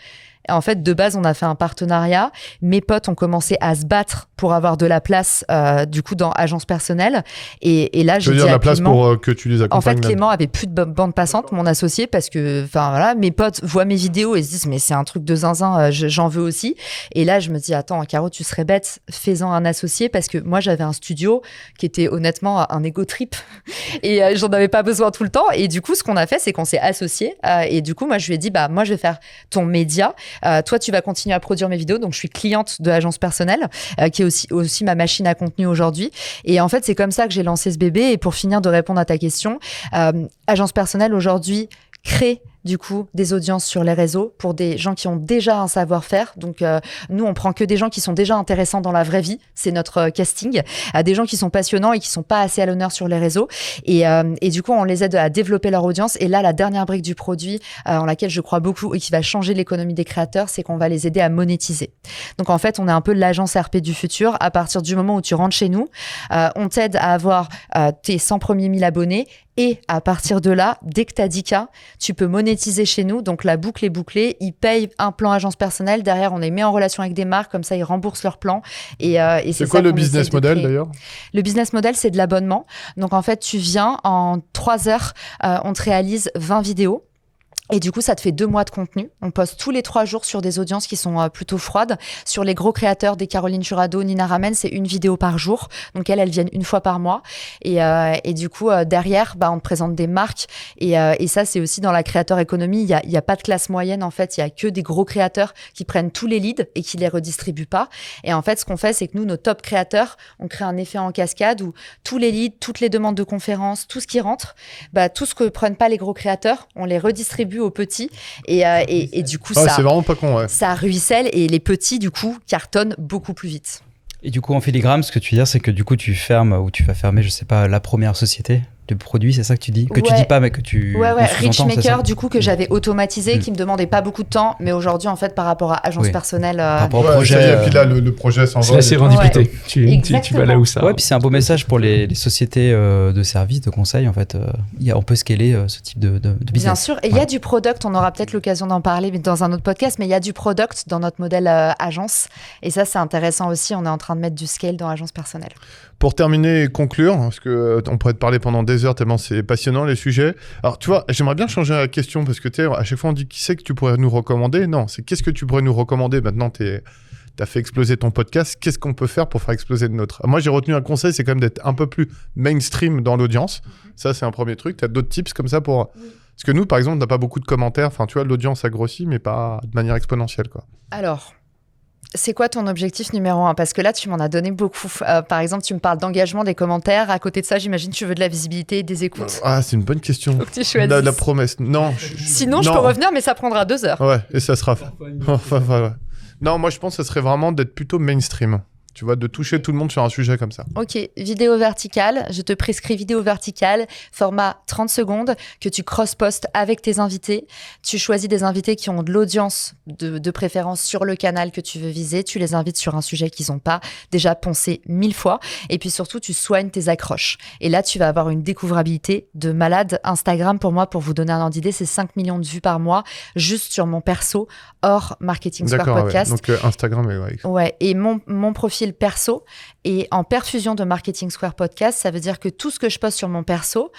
Speaker 1: Et en fait, de base, on a fait un partenariat. Mes potes ont commencé à se battre pour avoir de la place, du coup, dans agence personnelle. Et là, j'ai dit
Speaker 2: la place pour que tu les accompagnes.
Speaker 1: En fait, Clément avait plus de bande passante, mon associé, parce que, enfin voilà, mes potes voient mes vidéos et se disent, mais c'est un truc de zinzin, j'en veux aussi. Et là, je me dis, attends, Caro, tu serais bête, fais-en un associé, parce que moi, j'avais un studio qui était honnêtement un ego trip et j'en avais pas besoin tout le temps. Et du coup, ce qu'on a fait, c'est qu'on s'est associés. Et du coup, moi, je lui ai dit, moi, je vais faire ton média. Toi, tu vas continuer à produire mes vidéos. Donc, je suis cliente de l'agence personnelle, qui est aussi ma machine à contenu aujourd'hui. Et en fait, c'est comme ça que j'ai lancé ce bébé. Et pour finir de répondre à ta question, agence personnelle aujourd'hui crée du coup des audiences sur les réseaux pour des gens qui ont déjà un savoir-faire. Donc nous on prend que des gens qui sont déjà intéressants dans la vraie vie, c'est notre casting, à des gens qui sont passionnants et qui sont pas assez à l'honneur sur les réseaux et du coup on les aide à développer leur audience. Et là la dernière brique du produit en laquelle je crois beaucoup et qui va changer l'économie des créateurs, c'est qu'on va les aider à monétiser. Donc en fait on est un peu l'agence RP du futur. À partir du moment où tu rentres chez nous, on t'aide à avoir tes 100 premiers 1000 abonnés. Et à partir de là, dès que tu as 10K, tu peux monétiser chez nous. Donc la boucle est bouclée. Ils payent un plan agence personnelle. Derrière, on les met en relation avec des marques. Comme ça, ils remboursent leur plan. Et c'est
Speaker 2: quoi le business model d'ailleurs?
Speaker 1: Le business model, c'est de l'abonnement. Donc en fait, tu viens en 3 heures, on te réalise 20 vidéos. Et du coup, ça te fait 2 mois de contenu. On poste tous les 3 jours sur des audiences qui sont plutôt froides. Sur les gros créateurs, des Caroline Jurado, Nina Ramen, c'est 1 vidéo par jour. Donc elles viennent 1 fois par mois. Et du coup, derrière, on te présente des marques. Et ça, c'est aussi dans la créateur économie. Il y a pas de classe moyenne, en fait. Il y a que des gros créateurs qui prennent tous les leads et qui les redistribuent pas. Et en fait, ce qu'on fait, c'est que nous, nos top créateurs, on crée un effet en cascade où tous les leads, toutes les demandes de conférences, tout ce qui rentre, tout ce que prennent pas les gros créateurs, on les redistribue aux petits et du coup
Speaker 2: c'est vraiment pas con, ouais.
Speaker 1: Ça ruisselle et les petits du coup cartonnent beaucoup plus vite.
Speaker 3: Et du coup en filigrane ce que tu veux dire c'est que du coup tu fermes ou tu vas fermer je sais pas la première société de produits, c'est ça que tu dis? Que tu dis pas mais que tu
Speaker 1: Richmaker du coup que j'avais automatisé, qui me demandait pas beaucoup de temps, mais aujourd'hui en fait par rapport à agence personnelle
Speaker 3: par rapport au projet,
Speaker 2: et puis là le projet s'envole.
Speaker 4: C'est la sérendipité. Tu vas là où ça.
Speaker 3: Ouais, puis c'est un beau message pour les sociétés de services, de conseil en fait. On peut scaler ce type de business.
Speaker 1: Bien sûr, et il y a du product, on aura peut-être l'occasion d'en parler dans un autre podcast, mais il y a du product dans notre modèle agence, et ça c'est intéressant aussi, on est en train de mettre du scale dans agence personnelle.
Speaker 2: Pour terminer et conclure, parce que on pourrait te parler pendant des heures tellement c'est passionnant les sujets. Alors tu vois, j'aimerais bien changer la question parce que à chaque fois on dit qui c'est que tu pourrais nous recommander. Non, c'est qu'est-ce que tu pourrais nous recommander. Maintenant t'as fait exploser ton podcast, qu'est-ce qu'on peut faire pour faire exploser le nôtre? Moi j'ai retenu un conseil, c'est quand même d'être un peu plus mainstream dans l'audience. Ça c'est un premier truc. T'as d'autres tips comme ça pour Parce que nous, par exemple, on n'a pas beaucoup de commentaires. Enfin, tu vois, l'audience a grossi, mais pas de manière exponentielle, quoi.
Speaker 1: Alors, c'est quoi ton objectif numéro 1 ? Parce que là, tu m'en as donné beaucoup. Par exemple, tu me parles d'engagement, des commentaires. À côté de ça, j'imagine que tu veux de la visibilité et des écoutes.
Speaker 2: Ah, c'est une bonne question.
Speaker 1: Faut que tu choisisses.
Speaker 2: La promesse. Non.
Speaker 1: Sinon, je peux revenir, mais ça prendra 2 heures.
Speaker 2: Ouais, et ça sera fait. Enfin, voilà. Non, moi, je pense que ce serait vraiment d'être plutôt mainstream. Tu vois, de toucher tout le monde sur un sujet comme ça.
Speaker 1: Ok, vidéo verticale. Je te prescris vidéo verticale, format 30 secondes, que tu cross-postes avec tes invités. Tu choisis des invités qui ont de l'audience, de préférence sur le canal que tu veux viser. Tu les invites sur un sujet qu'ils n'ont pas déjà poncé 1000 fois. Et puis surtout, tu soignes tes accroches. Et là, tu vas avoir une découvrabilité de malade. Instagram, pour moi, pour vous donner un ordre d'idée, c'est 5 millions de vues par mois, juste sur mon perso, hors Marketing Square Podcast.
Speaker 2: Ouais. Donc Instagram, ouais.
Speaker 1: Ouais, et mon profil perso est en perfusion de Marketing Square Podcast. Ça veut dire que tout ce que je poste sur mon perso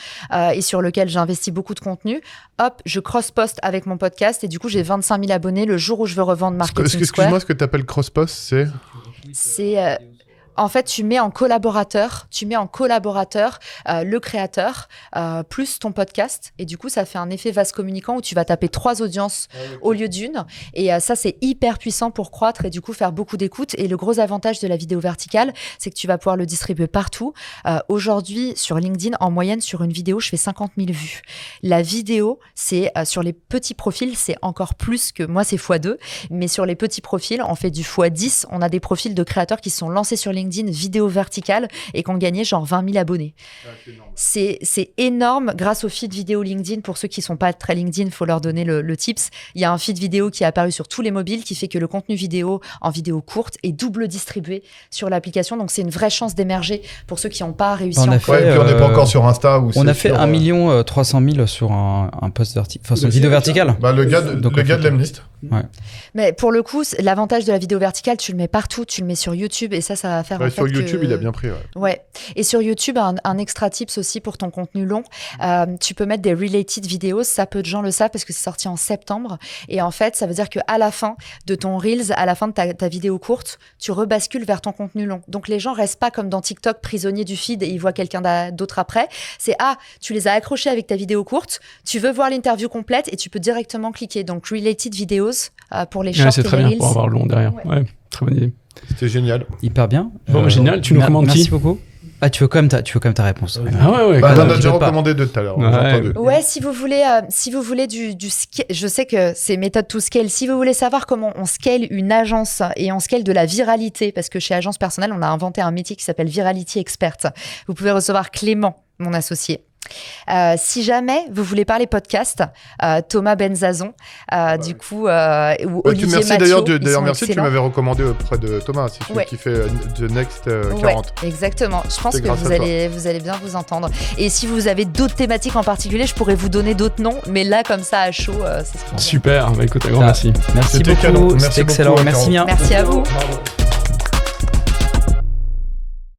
Speaker 1: et sur lequel j'investis beaucoup de contenu, hop, je cross-poste avec mon podcast et du coup, j'ai 25 000 abonnés le jour où je veux revendre Marketing Square.
Speaker 2: Excuse-moi, ce que tu appelles cross-post,
Speaker 1: c'est en fait, tu mets en collaborateur le créateur plus ton podcast. Et du coup, ça fait un effet vase communicant où tu vas taper 3 audiences au lieu d'une. Et ça, c'est hyper puissant pour croître et du coup, faire beaucoup d'écoutes. Et le gros avantage de la vidéo verticale, c'est que tu vas pouvoir le distribuer partout. Aujourd'hui, sur LinkedIn, en moyenne, sur une vidéo, je fais 50 000 vues. La vidéo, c'est sur les petits profils, c'est encore plus que... Moi, c'est x2. Mais sur les petits profils, on fait du x10. On a des profils de créateurs qui sont lancés sur LinkedIn vidéo verticale et qui ont gagné genre 20 000 abonnés. C'est énorme grâce au feed vidéo LinkedIn. Pour ceux qui ne sont pas très LinkedIn, il faut leur donner le tips. Il y a un feed vidéo qui est apparu sur tous les mobiles qui fait que le contenu vidéo en vidéo courte est double distribué sur l'application. Donc, c'est une vraie chance d'émerger pour ceux qui n'ont pas réussi.
Speaker 2: Et puis on n'est pas encore sur Insta.
Speaker 3: On a fait 1 300 000 sur un post vertical, enfin sur une vidéo verticale.
Speaker 2: Le gars de l'Emlist.
Speaker 3: Ouais.
Speaker 1: Mais pour le coup, l'avantage de la vidéo verticale, tu le mets partout, tu le mets sur YouTube et ça va faire en fait
Speaker 2: sur YouTube, il a bien pris.
Speaker 1: Ouais. Et sur YouTube, un extra tips aussi pour ton contenu long. Tu peux mettre des related videos. Ça, peu de gens le savent parce que c'est sorti en septembre. Et en fait, ça veut dire qu'à la fin de ton Reels, à la fin de ta vidéo courte, tu rebascules vers ton contenu long. Donc, les gens restent pas comme dans TikTok, prisonniers du feed et ils voient quelqu'un d'autre après. C'est tu les as accrochés avec ta vidéo courte, tu veux voir l'interview complète et tu peux directement cliquer. Donc, related videos pour les shorts
Speaker 4: c'est très
Speaker 1: et les
Speaker 4: bien
Speaker 1: Reels.
Speaker 4: pour avoir le long derrière. Ouais, très bonne idée.
Speaker 2: C'était génial.
Speaker 3: Hyper bien.
Speaker 4: Bon, génial. Tu nous recommandes qui ?
Speaker 3: Merci beaucoup. Tu veux quand même ta réponse.
Speaker 4: Ah ouais.
Speaker 2: On a déjà recommandé 2 tout à l'heure.
Speaker 1: Ouais, si vous voulez du scale, je sais que c'est méthode to scale. Si vous voulez savoir comment on scale une agence et on scale de la viralité, parce que chez Agence Personnelle, on a inventé un métier qui s'appelle Virality Expert. Vous pouvez recevoir Clément, mon associé. Si jamais vous voulez parler podcast, Thomas Benzazon, du coup, ou Olivier
Speaker 2: merci
Speaker 1: Mathieu,
Speaker 2: d'ailleurs, merci, tu m'avais recommandé auprès de Thomas, c'est celui qui fait The Next 40.
Speaker 1: Ouais, exactement. Je pense que vous allez bien vous entendre. Et si vous avez d'autres thématiques en particulier, je pourrais vous donner d'autres noms, mais là, comme ça, à chaud, c'est ce qu'on
Speaker 4: Super, écoute, un grand merci.
Speaker 3: Merci beaucoup, c'était excellent. Merci bien.
Speaker 1: Merci à vous.
Speaker 2: Bravo.